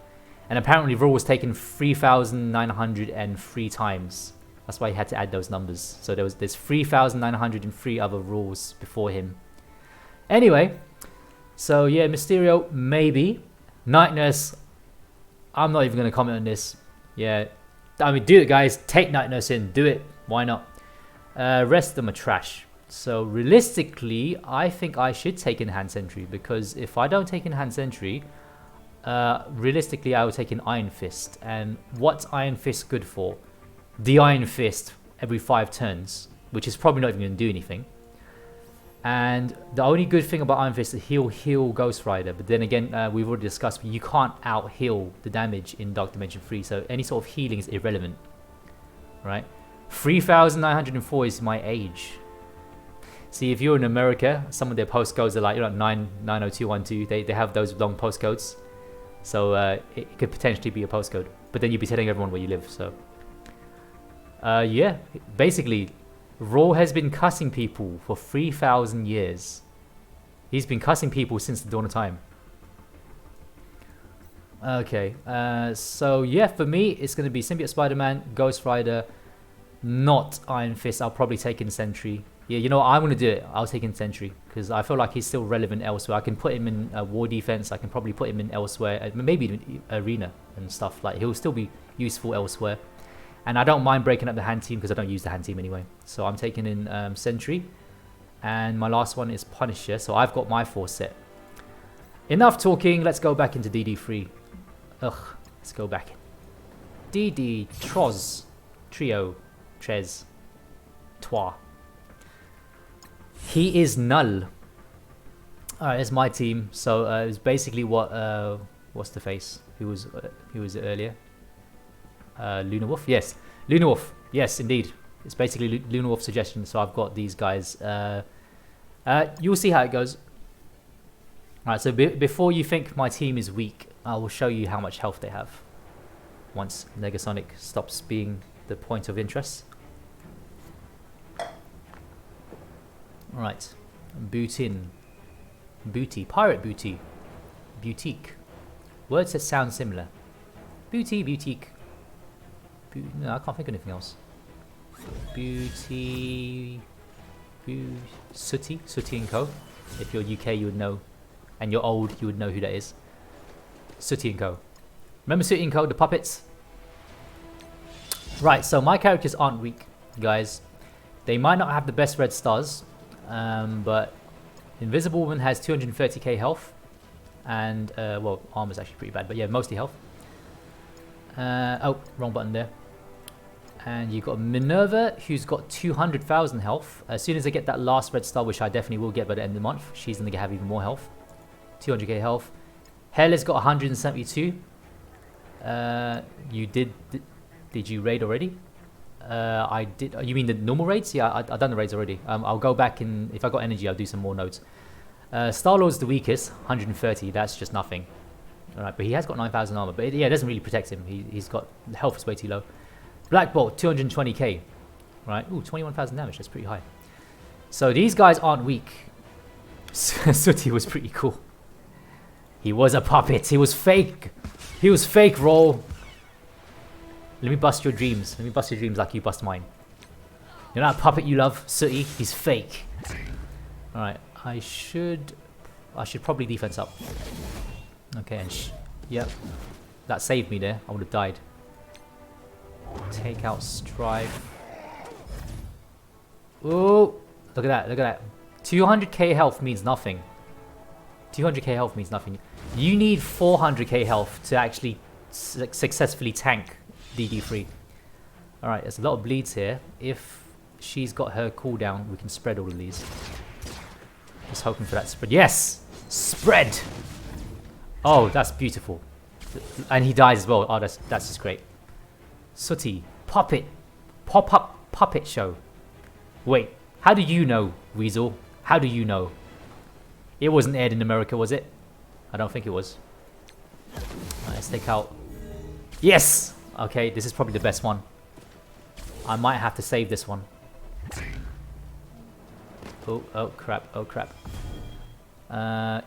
And apparently Raw was taken 3,903 times. That's why he had to add those numbers. So there's 3,903 other rules before him. Anyway, so yeah, Mysterio, maybe. Night Nurse, I'm not even going to comment on this. Yeah, I mean, do it, guys. Take Night Nurse in. Do it. Why not? Rest of them are trash. So realistically, I think I should take in Hand Sentry. Because if I don't take in Hand Sentry, realistically, I will take in Iron Fist. And what's Iron Fist good for? The Iron Fist every 5 turns, which is probably not even going to do anything. And the only good thing about Iron Fist is he'll heal Ghost Rider. But then again, we've already discussed, you can't out-heal the damage in Dark Dimension 3. So any sort of healing is irrelevant. Right? 3,904 is my age. See, if you're in America, some of their postcodes are like, 90212. They have those long postcodes. So it could potentially be a postcode. But then you'd be telling everyone where you live, so... yeah, basically, Raw has been cussing people for 3,000 years. He's been cussing people since the dawn of time. Okay, so yeah, for me, it's going to be Symbiote Spider-Man, Ghost Rider, not Iron Fist. I'll probably take in Sentry. Yeah, you know what, I'm going to do it. I'll take in Sentry, because I feel like he's still relevant elsewhere. I can put him in War Defense, I can probably put him in elsewhere, maybe in Arena and stuff. Like, he'll still be useful elsewhere. And I don't mind breaking up the hand team because I don't use the hand team anyway. So I'm taking in Sentry. And my last one is Punisher. So I've got my 4 set. Enough talking. Let's go back into DD3. Ugh. Let's go back. DD Troz. Trio. Trez. Trois. He is null. Alright, it's my team. So it's basically what... what's the face? Who was it earlier? Luna Wolf, yes, Luna Wolf, yes, indeed. It's basically Luna Wolf suggestion. So I've got these guys. You'll see how it goes. Alright, so before you think my team is weak, I will show you how much health they have once Negasonic stops being the point of interest. Right. Bootin. Booty. Pirate booty. Boutique. Words that sound similar. Booty, boutique. No, I can't think of anything else. Beauty. Sooty. Sooty and Co. If you're UK, you would know. And you're old, you would know who that is. Sooty and Co. Remember Sooty and Co, the puppets? Right, so my characters aren't weak, guys. They might not have the best red stars, but Invisible Woman has 230k health. And, well, armor's actually pretty bad, but yeah, mostly health. Oh, wrong button there. And you've got Minerva, who's got 200,000 health. As soon as I get that last red star, which I definitely will get by the end of the month, she's going to have even more health. 200k health. Hela's got 172. You did you raid already? I did. You mean the normal raids? Yeah, I've done the raids already. I'll go back and if I got energy, I'll do some more nodes. Star-Lord's the weakest, 130. That's just nothing. Alright, but he has got 9,000 armor. But yeah, it doesn't really protect him. He's got the health is way too low. Black Bolt, 220k. Right, ooh, 21,000 damage. That's pretty high. So these guys aren't weak. Sooty was pretty cool. He was a puppet. He was fake. He was fake, roll. Let me bust your dreams. Let me bust your dreams like you bust mine. You know that puppet you love, Sooty? He's fake. Alright, I should probably defense up. Okay, and yep. That saved me there. I would have died. Take out Strife. Ooh! Look at that, look at that. 200k health means nothing. 200k health means nothing. You need 400k health to actually successfully tank DD3. Alright, there's a lot of bleeds here. If she's got her cooldown, we can spread all of these. Just hoping for that spread. Yes! Spread! Oh, that's beautiful. And he dies as well. Oh, that's just great. Sooty. Puppet. Pop-up puppet show. Wait, how do you know, Weasel? How do you know? It wasn't aired in America, was it? I don't think it was. Let's take out... Yes! Okay, this is probably the best one. I might have to save this one. Oh crap, oh crap.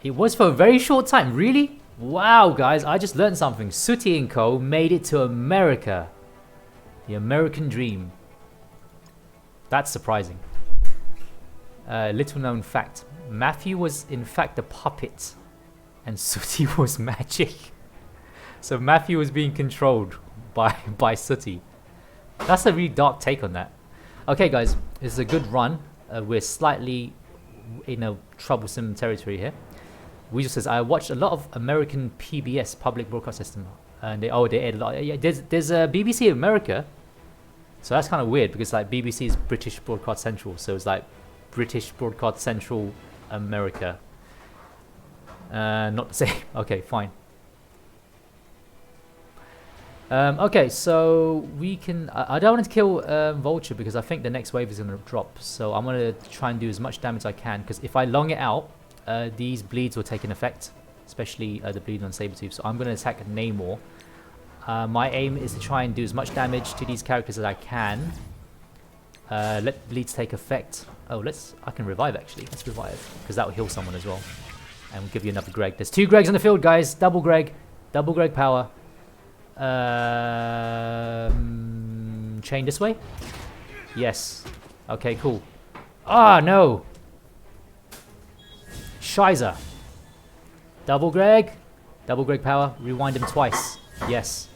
It was for a very short time, really? Wow, guys, I just learned something. Sooty & Co. made it to America. The American dream. That's surprising. Little known fact. Matthew was in fact a puppet. And Sooty was magic. So Matthew was being controlled by Sooty. That's a really dark take on that. Okay, guys, this is a good run. We're slightly in a troublesome territory here. Weasel says, I watched a lot of American PBS, public broadcast system, and they aired a lot. Yeah, there's a BBC America, so that's kind of weird because like BBC is British Broadcast Central, so it's like British Broadcast Central America. Not the same. Okay, fine. Okay, so we can... I don't want to kill Vulture because I think the next wave is going to drop. So I'm going to try and do as much damage as I can because if I long it out, these bleeds will take an effect. Especially the bleed on Sabretooth. So I'm going to attack Namor. My aim is to try and do as much damage to these characters as I can. Let bleeds take effect. Oh, I can revive actually. Let's revive because that will heal someone as well. And we'll give you another Greg. There's 2 Gregs on the field, guys. Double Greg power. Chain this way? Yes. Okay, cool. Ah, no! Shiza. Double Greg power. Rewind him twice. Yes.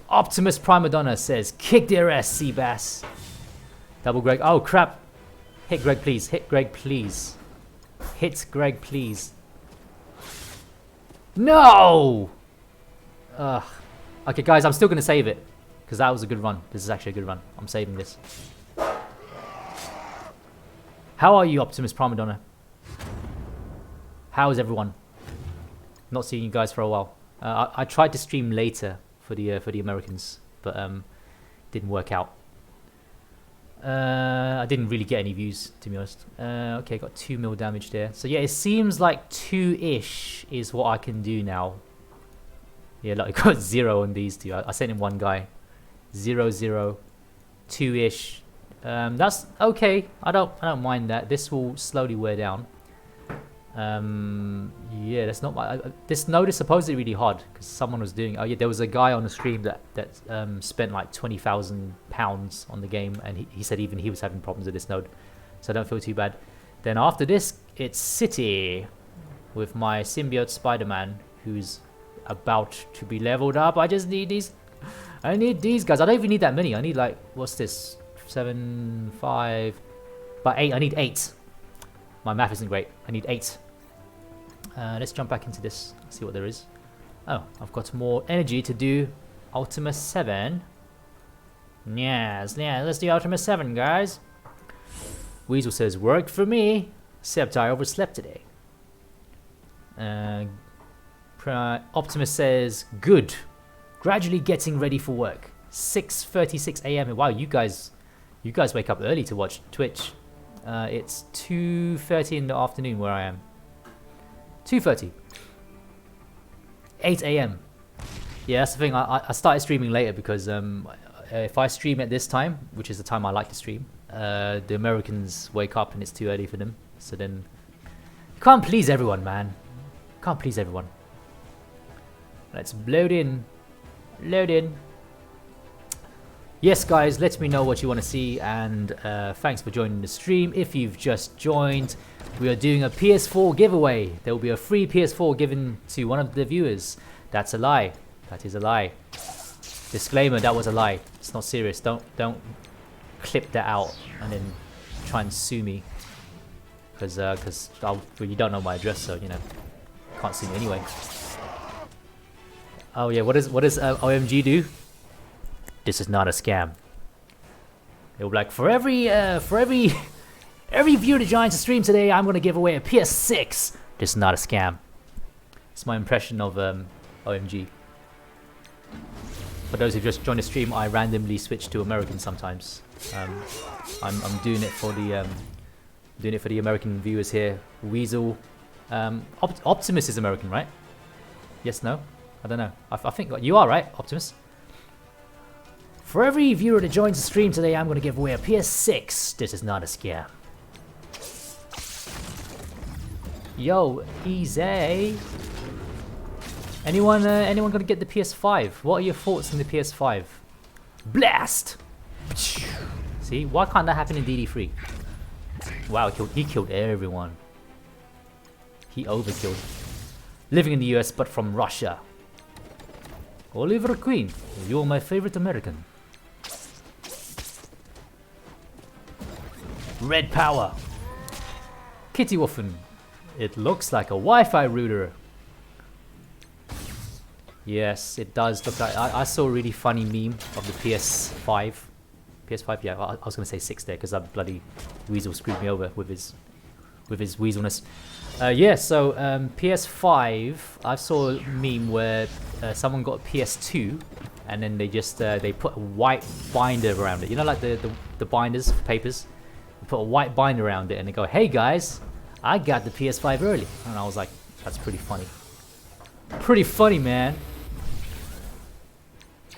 Optimus Primadonna says, kick their ass, Seabass. Double Greg. Oh, crap. Hit Greg, please. Hit Greg, please. Hit Greg, please. No! Ugh. Okay, guys, I'm still going to save it. Because that was a good run. This is actually a good run. I'm saving this. How are you, Optimus Primadonna? How is everyone? Not seeing you guys for a while. I tried to stream later for the Americans, but didn't work out. I didn't really get any views, to be honest. Okay, got 2 mil damage there. So yeah, it seems like 2-ish is what I can do now. Yeah, like I got 0 on these two. I sent in one guy. 0, 0, 2-ish, That's okay. I don't mind that. This will slowly wear down. Yeah, that's not my. This node is supposedly really hard because someone was doing. Oh yeah, there was a guy on the stream that spent like £20,000 on the game, and he said even he was having problems with this node, so I don't feel too bad. Then after this, it's City with my symbiote Spider-Man, who's about to be leveled up. I just need these. I need these guys. I don't even need that many. I need like, what's this? 7, 5, but 8. I need 8. My math isn't great. I need 8. Let's jump back into this. See what there is. Oh, I've got more energy to do Ultima 7. Yes, yeah, let's do Ultima 7, guys. Weasel says, worked for me, except I overslept today. Optimus says, good. Gradually getting ready for work. 6:36 a.m. Wow, you guys wake up early to watch Twitch. It's 2:30 in the afternoon where I am. 2:30. 8 a.m. Yeah, that's the thing. I started streaming later because if I stream at this time, which is the time I like to stream, the Americans wake up and it's too early for them. So then you can't please everyone, man. Can't please everyone. Let's load in. Load in. Yes, guys, let me know what you want to see, and thanks for joining the stream. If you've just joined, we are doing a PS4 giveaway. There will be a free PS4 given to one of the viewers. That's a lie. That is a lie. Disclaimer, that was a lie. It's not serious. Don't clip that out and then try and sue me. Because well, you don't know my address, so, you know, can't sue me anyway. Oh yeah, what does OMG do? This is not a scam. It will be like, for every viewer that joins the stream today, I'm gonna give away a PS6. This is not a scam. It's my impression of OMG. For those who just joined the stream, I randomly switch to American sometimes. I'm doing it for the American viewers here. Weasel, Optimus is American, right? Yes, no, I don't know. I think you are, right, Optimus. For every viewer that joins the stream today, I'm going to give away a PS6. This is not a scam. Yo, easy. Anyone going to get the PS5? What are your thoughts on the PS5? Blast! See, why can't that happen in DD3? Wow, he killed everyone. He overkilled. Living in the US, but from Russia. Oliver Queen, you're my favorite American. Red power. Kitty Wolfen. It looks like a Wi-Fi router. Yes, it does look like. I saw a really funny meme of the PS5. PS5, yeah. I was gonna say 6 there because that bloody Weasel screwed me over with his weaselness. Yeah. So PS5. I saw a meme where someone got a PS2, and then they just they put a white binder around it. You know, like the binders for papers. They put a white binder around it, and they go, "Hey guys, I got the PS5 early." And I was like, "That's pretty funny." Pretty funny, man.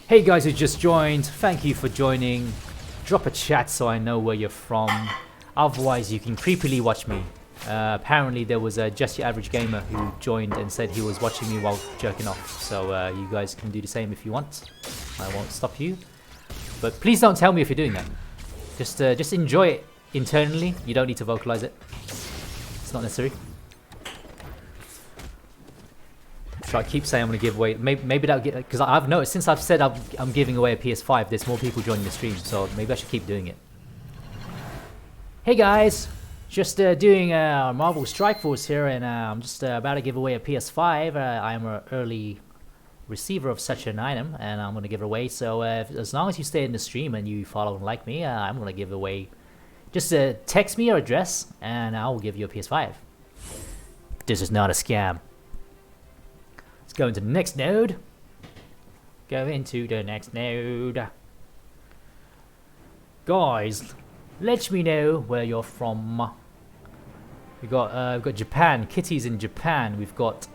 Hey guys who just joined, thank you for joining. Drop a chat so I know where you're from. Otherwise, you can creepily watch me. Apparently, there was a Just Your Average Gamer who joined and said he was watching me while jerking off. So you guys can do the same if you want. I won't stop you. But please don't tell me if you're doing that. Just enjoy it internally. You don't need to vocalize it. It's not necessary. So I keep saying I'm going to give away. Maybe that'll get, because I've noticed since I've said I'm giving away a PS5, there's more people joining the stream. So maybe I should keep doing it. Hey guys, just doing Marvel Strike Force here, and I'm just about to give away a PS5. I am an early receiver of such an item, and I'm going to give it away. So as long as you stay in the stream and you follow and like me, I'm going to give away. Just text me your address, and I will give you a PS5. This is not a scam. Let's go into the next node. Go into the next node. Guys, let me know where you're from. We've got Japan. Kitty's in Japan. We've got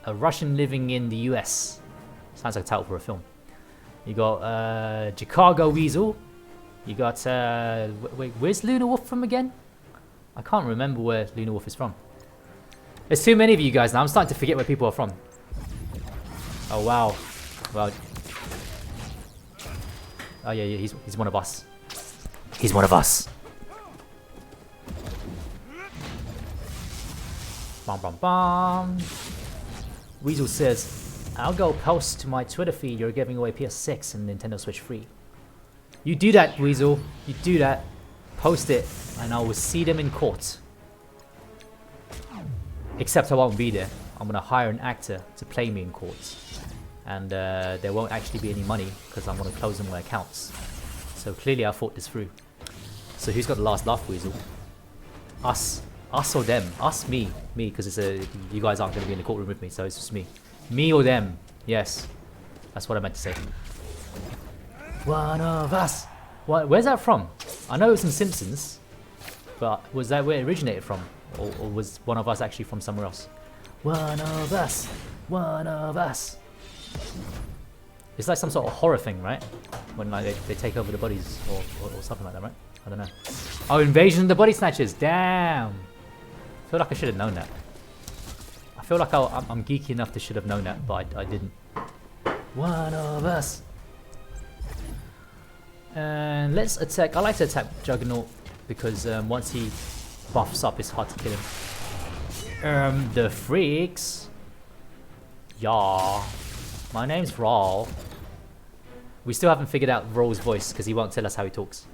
a Russian living in the US. Sounds like a title for a film. You got Chicago Weasel. You got wait, where's Luna Wolf from again? I can't remember where Luna Wolf is from. There's too many of you guys now. I'm starting to forget where people are from. Oh wow, well. Oh yeah, he's one of us. He's one of us. Bum bum bum. Weasel says, I'll go post to my Twitter feed you're giving away PS6 and Nintendo Switch free. You do that, Weasel. You do that. Post it, and I will see them in court. Except I won't be there. I'm gonna hire an actor to play me in court. And there won't actually be any money because I'm gonna close all my accounts. So clearly I thought this through. So who's got the last laugh, Weasel? Us. Us or them? Us, me. Me, because it's you guys aren't going to be in the courtroom with me, so it's just me. Me or them. Yes. That's what I meant to say. One of us. What? Where's that from? I know it's in Simpsons, but was that where it originated from? Or was one of us actually from somewhere else? One of us. One of us. It's like some sort of horror thing, right? When like they take over the bodies or something like that, right? I don't know. Oh, Invasion of the Body Snatchers. Damn. I feel like I should have known that. I feel like I'm geeky enough to should have known that, but I didn't. One of us. And let's attack. I like to attack Juggernaut because once he buffs up, it's hard to kill him. The freaks. Yeah. My name's Raul. We still haven't figured out Raul's voice because he won't tell us how he talks.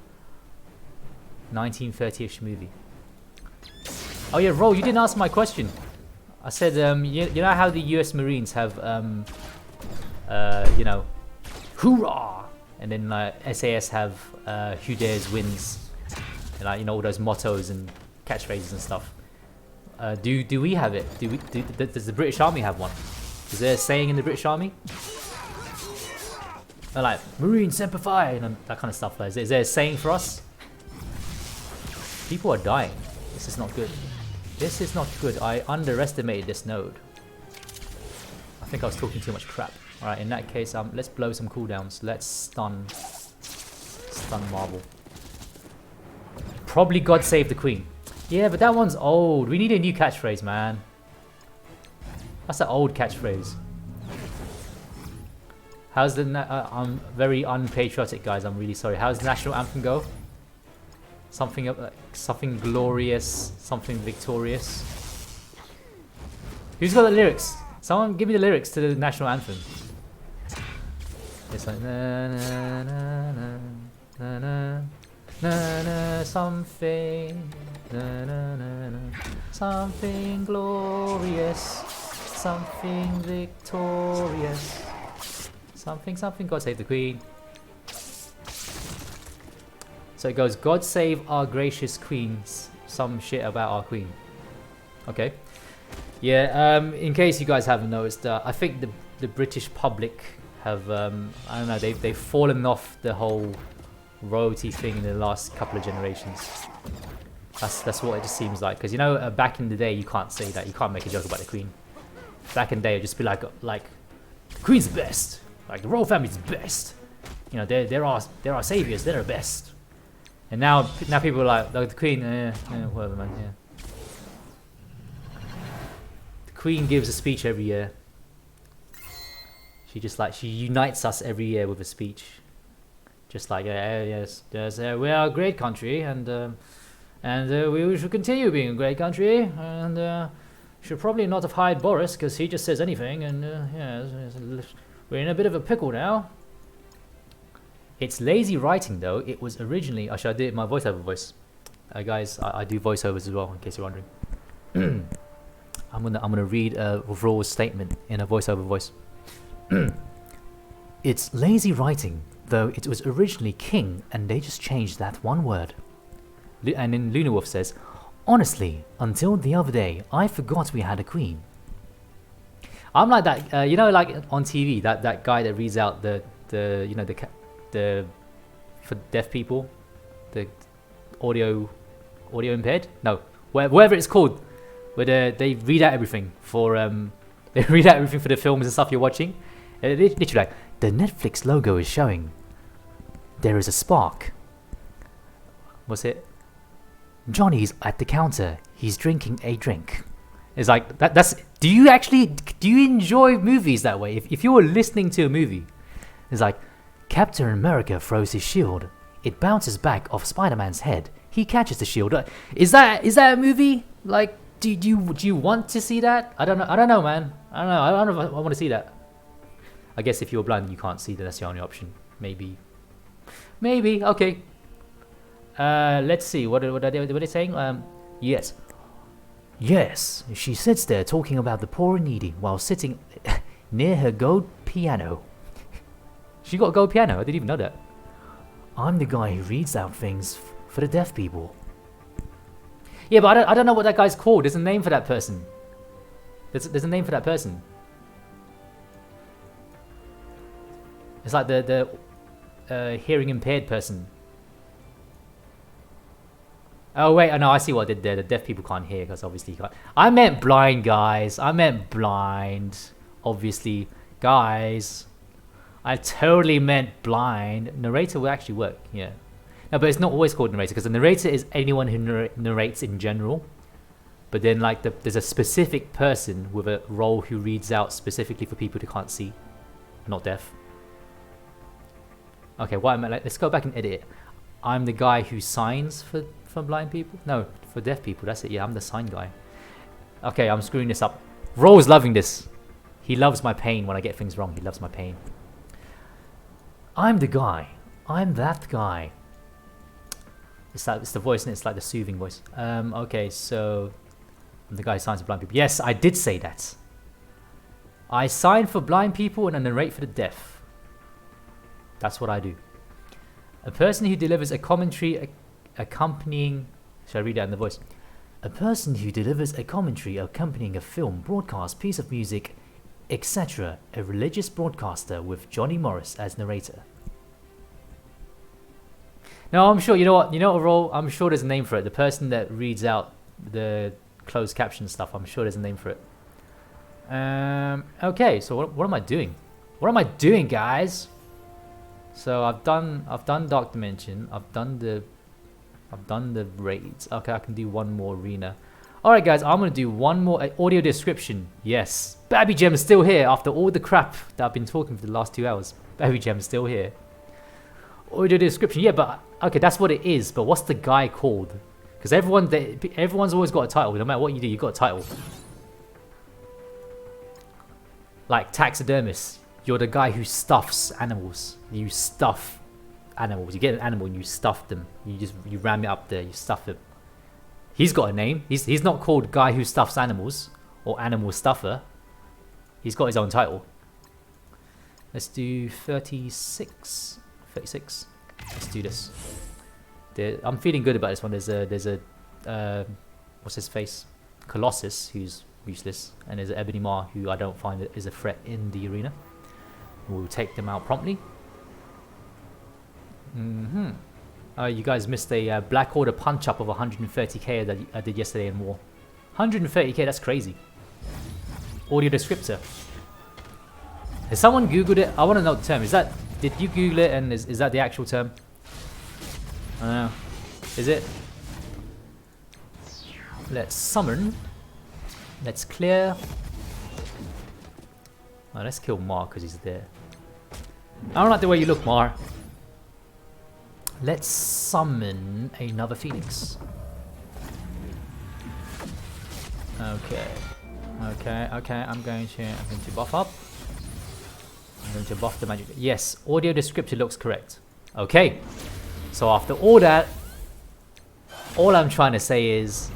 1930-ish movie. Oh yeah, Raul, you didn't answer my question. I said, you know how the US Marines have, you know, hoorah, and then SAS have who dares wins, and like, you know, all those mottos and catchphrases and stuff. Do we have it? Does the British Army have one? Is there a saying in the British Army? They're like Marine Semper Fi and that kind of stuff. Is there a saying for us? People are dying. This is not good. This is not good. I underestimated this node. I think I was talking too much crap. Alright, in that case, let's blow some cooldowns. Let's stun Marvel. Probably God Save the Queen. Yeah, but that one's old. We need a new catchphrase, man. That's an old catchphrase. How's the... I'm very unpatriotic, guys. I'm really sorry. How's the national anthem go? Something glorious, something victorious. Who's got the lyrics? Someone give me the lyrics to the national anthem. It's like na na na na na na na na something na na na na something glorious, something victorious, something. God save the Queen. So it goes, God save our gracious queens. Some shit about our queen. Okay. Yeah, in case you guys haven't noticed, I think the British public have, I don't know, they've fallen off the whole royalty thing in the last couple of generations. That's what it just seems like. Because, you know, back in the day, you can't say that. You can't make a joke about the queen. Back in the day, it'd just be like, the queen's the best. Like, the royal family's the best. You know, they're our saviors. They're the best. And now people are like the Queen, whatever, man. Yeah. The Queen gives a speech every year. She unites us every year with a speech. Just like, yes, we are a great country, and we should continue being a great country, and should probably not have hired Boris because he just says anything, and we're in a bit of a pickle now. It's lazy writing though. It was originally... Should I do it in my voiceover voice? Guys, I do voiceovers as well, in case you're wondering. I'm gonna read Raw's statement in a voiceover voice. It's lazy writing, though it was originally king, and they just changed that one word. And then Luna Wolf says, honestly, until the other day, I forgot we had a queen. I'm like that, you know, like on TV, that guy that reads out the for deaf people, the audio impaired, no, whatever it's called, where they read out everything for they read out everything for the films and stuff you're watching. Literally like, the Netflix logo is showing. There is a spark. What's it? Johnny's at the counter. He's drinking a drink. It's like that's. Do you enjoy movies that way? If you were listening to a movie, it's like Captain America throws his shield. It bounces back off Spider-Man's head. He catches the shield. Is that a movie? Like, do you want to see that? I don't know, man. I don't know if I want to see that. I guess if you're blind, you can't see that. That's the only option. Maybe. Okay. Let's see. What are they saying? Yes. Yes. She sits there talking about the poor and needy while sitting near her gold piano. She got a gold piano. I didn't even know that. I'm the guy who reads out things for the deaf people. Yeah, but I don't know what that guy's called. There's a name for that person. There's a name for that person. It's like the hearing impaired person. Oh wait, no, I see what I did there. The deaf people can't hear because obviously you can't. I meant blind, guys. I meant blind. Obviously, guys. I totally meant blind. Narrator will actually work, yeah. No, but it's not always called narrator because the narrator is anyone who narrates in general. But then, like, there's a specific person with a role who reads out specifically for people who can't see, not deaf. Okay, what I meant, like, let's go back and edit it. I'm the guy who signs for blind people. No, for deaf people. That's it. Yeah, I'm the sign guy. Okay, I'm screwing this up. Ro's loving this. He loves my pain when I get things wrong. He loves my pain. I'm the guy. I'm that guy. It's the voice, and it's like the soothing voice. Okay, so I'm the guy who signs for blind people. Yes, I did say that. I sign for blind people and I narrate for the deaf. That's what I do. A person who delivers a commentary accompanying... Should I read that in the voice? A person who delivers a commentary accompanying a film, broadcast, piece of music, etc. A religious broadcaster with Johnny Morris as narrator. No, I'm sure, you know what role? I'm sure there's a name for it. The person that reads out the closed caption stuff, I'm sure there's a name for it. Okay, so what am I doing? What am I doing, guys? So I've done Dark Dimension. I've done the raids. Okay, I can do one more arena. Alright guys, I'm gonna do one more audio description. Yes. Babby Gem's still here after all the crap that I've been talking for the last 2 hours. Babby Gem's still here. Audio description, yeah, but okay, that's what it is, but what's the guy called? Because everyone's always got a title. No matter what you do, you got a title. Like taxidermist. You're the guy who stuffs animals. You stuff animals. You get an animal and you stuff them. You ram it up there, you stuff it. He's got a name. He's not called guy who stuffs animals or animal stuffer. He's got his own title. Let's do 36. 36. Let's do this. I'm feeling good about this one. There's a what's his face? Colossus, who's useless, and there's Ebony Maw, who I don't find is a threat in the arena. We'll take them out promptly. You guys missed a Black Order punch up of 130k that I did yesterday in War. 130k, that's crazy. Audio descriptor. Has someone googled it? I want to know the term. Did you google it, and is that the actual term? I don't know. Is it? Let's summon. Let's clear. Oh, let's kill Mar because he's there. I don't like the way you look, Mar. Let's summon another Phoenix. Okay. I'm going to buff up. I'm going to buff the magic. Yes, audio descriptor looks correct. Okay. So after all that, all I'm trying to say is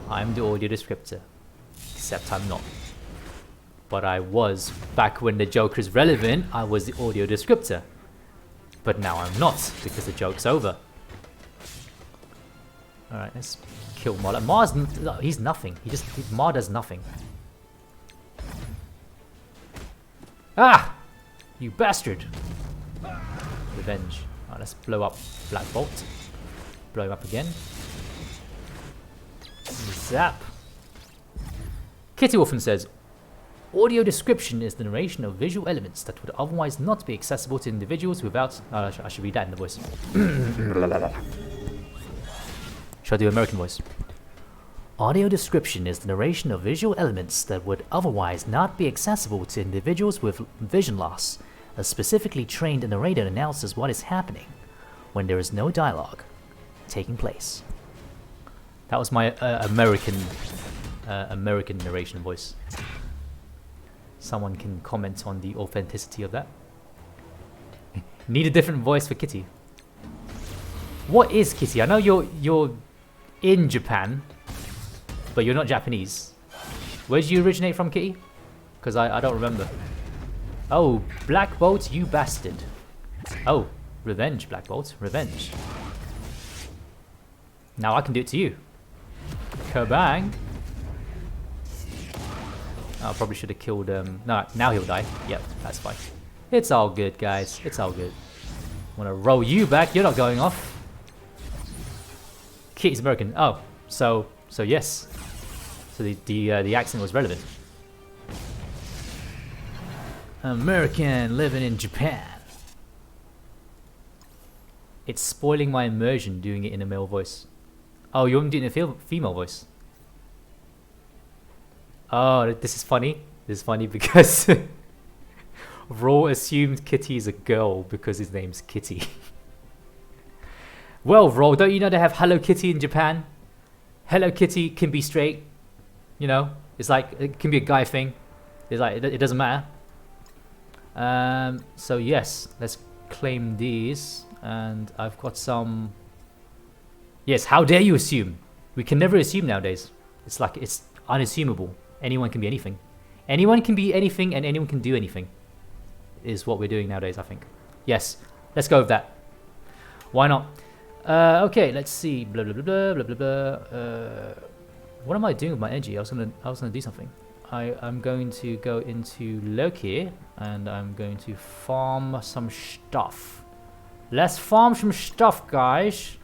I'm the audio descriptor. Except I'm not. But I was, back when the joke is relevant, I was the audio descriptor. But now I'm not, because the joke's over. Alright, let's kill Mar. Mar's, he's nothing. Mar does nothing. Ah! You bastard! Revenge. Alright, let's blow up Black Bolt. Blow him up again. Zap. Kitty Orphan says, audio description is the narration of visual elements that would otherwise not be accessible to individuals without... I should read that in the voice. Should I do American voice? Audio description is the narration of visual elements that would otherwise not be accessible to individuals with vision loss. A specifically trained narrator announces what is happening when there is no dialogue taking place. That was my American narration voice. Someone can comment on the authenticity of that. Need a different voice for Kitty. What is Kitty? I know you're in Japan, but you're not Japanese. Where did you originate from, Kitty? Because I don't remember. Oh, Black Bolt, you bastard. Oh, revenge, Black Bolt, revenge. Now I can do it to you. Kabang. I probably should have killed him. No, now he'll die. Yep, that's fine. It's all good, guys. It's all good. I'm gonna roll you back. You're not going off. Kitty's American. Oh, so yes. So the accent was relevant. American living in Japan. It's spoiling my immersion doing it in a male voice. Oh, you want me doing a female voice? Oh, this is funny. This is funny because Raw assumed Kitty is a girl because his name's Kitty. Well, Raw, don't you know they have Hello Kitty in Japan? Hello Kitty can be straight. You know, it's like it can be a guy thing. It's like it doesn't matter. So yes, let's claim these, and I've got some. Yes, how dare you assume? We can never assume nowadays. It's like it's unassumable. Anyone can be anything. Anyone can be anything, and anyone can do anything. Is what we're doing nowadays, I think. Yes, let's go with that. Why not? Okay, let's see. Blah blah blah blah blah blah. What am I doing with my energy? I was gonna do something. I'm going to go into Loki and I'm going to farm some stuff. Let's farm some stuff, guys.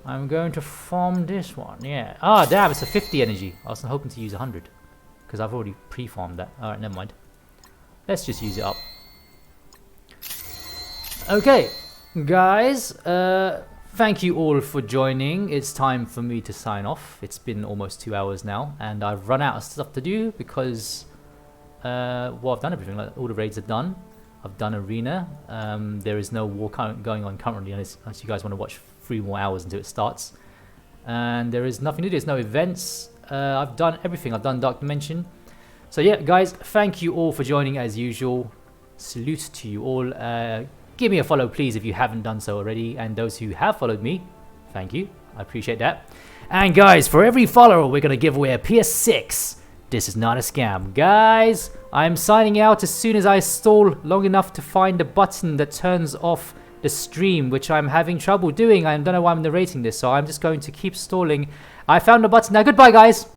I'm going to farm this one. Yeah. Ah, damn! It's a 50 energy. I was hoping to use 100 because I've already pre-farmed that. All right, never mind. Let's just use it up. Okay, guys. Thank you all for joining. It's time for me to sign off. It's been almost 2 hours now, and I've run out of stuff to do because, well, I've done everything. Like, all the raids are done. I've done arena. There is no war going on currently, unless you guys want to watch 3 more hours until it starts. And there is nothing to do. There's no events. I've done everything. I've done Dark Dimension. So yeah, guys, thank you all for joining as usual. Salute to you all. Give me a follow, please, if you haven't done so already. And those who have followed me, thank you. I appreciate that. And guys, for every follower, we're going to give away a PS6. This is not a scam. Guys, I'm signing out as soon as I stall long enough to find the button that turns off the stream, which I'm having trouble doing. I don't know why I'm narrating this, so I'm just going to keep stalling. I found the button now. Goodbye, guys.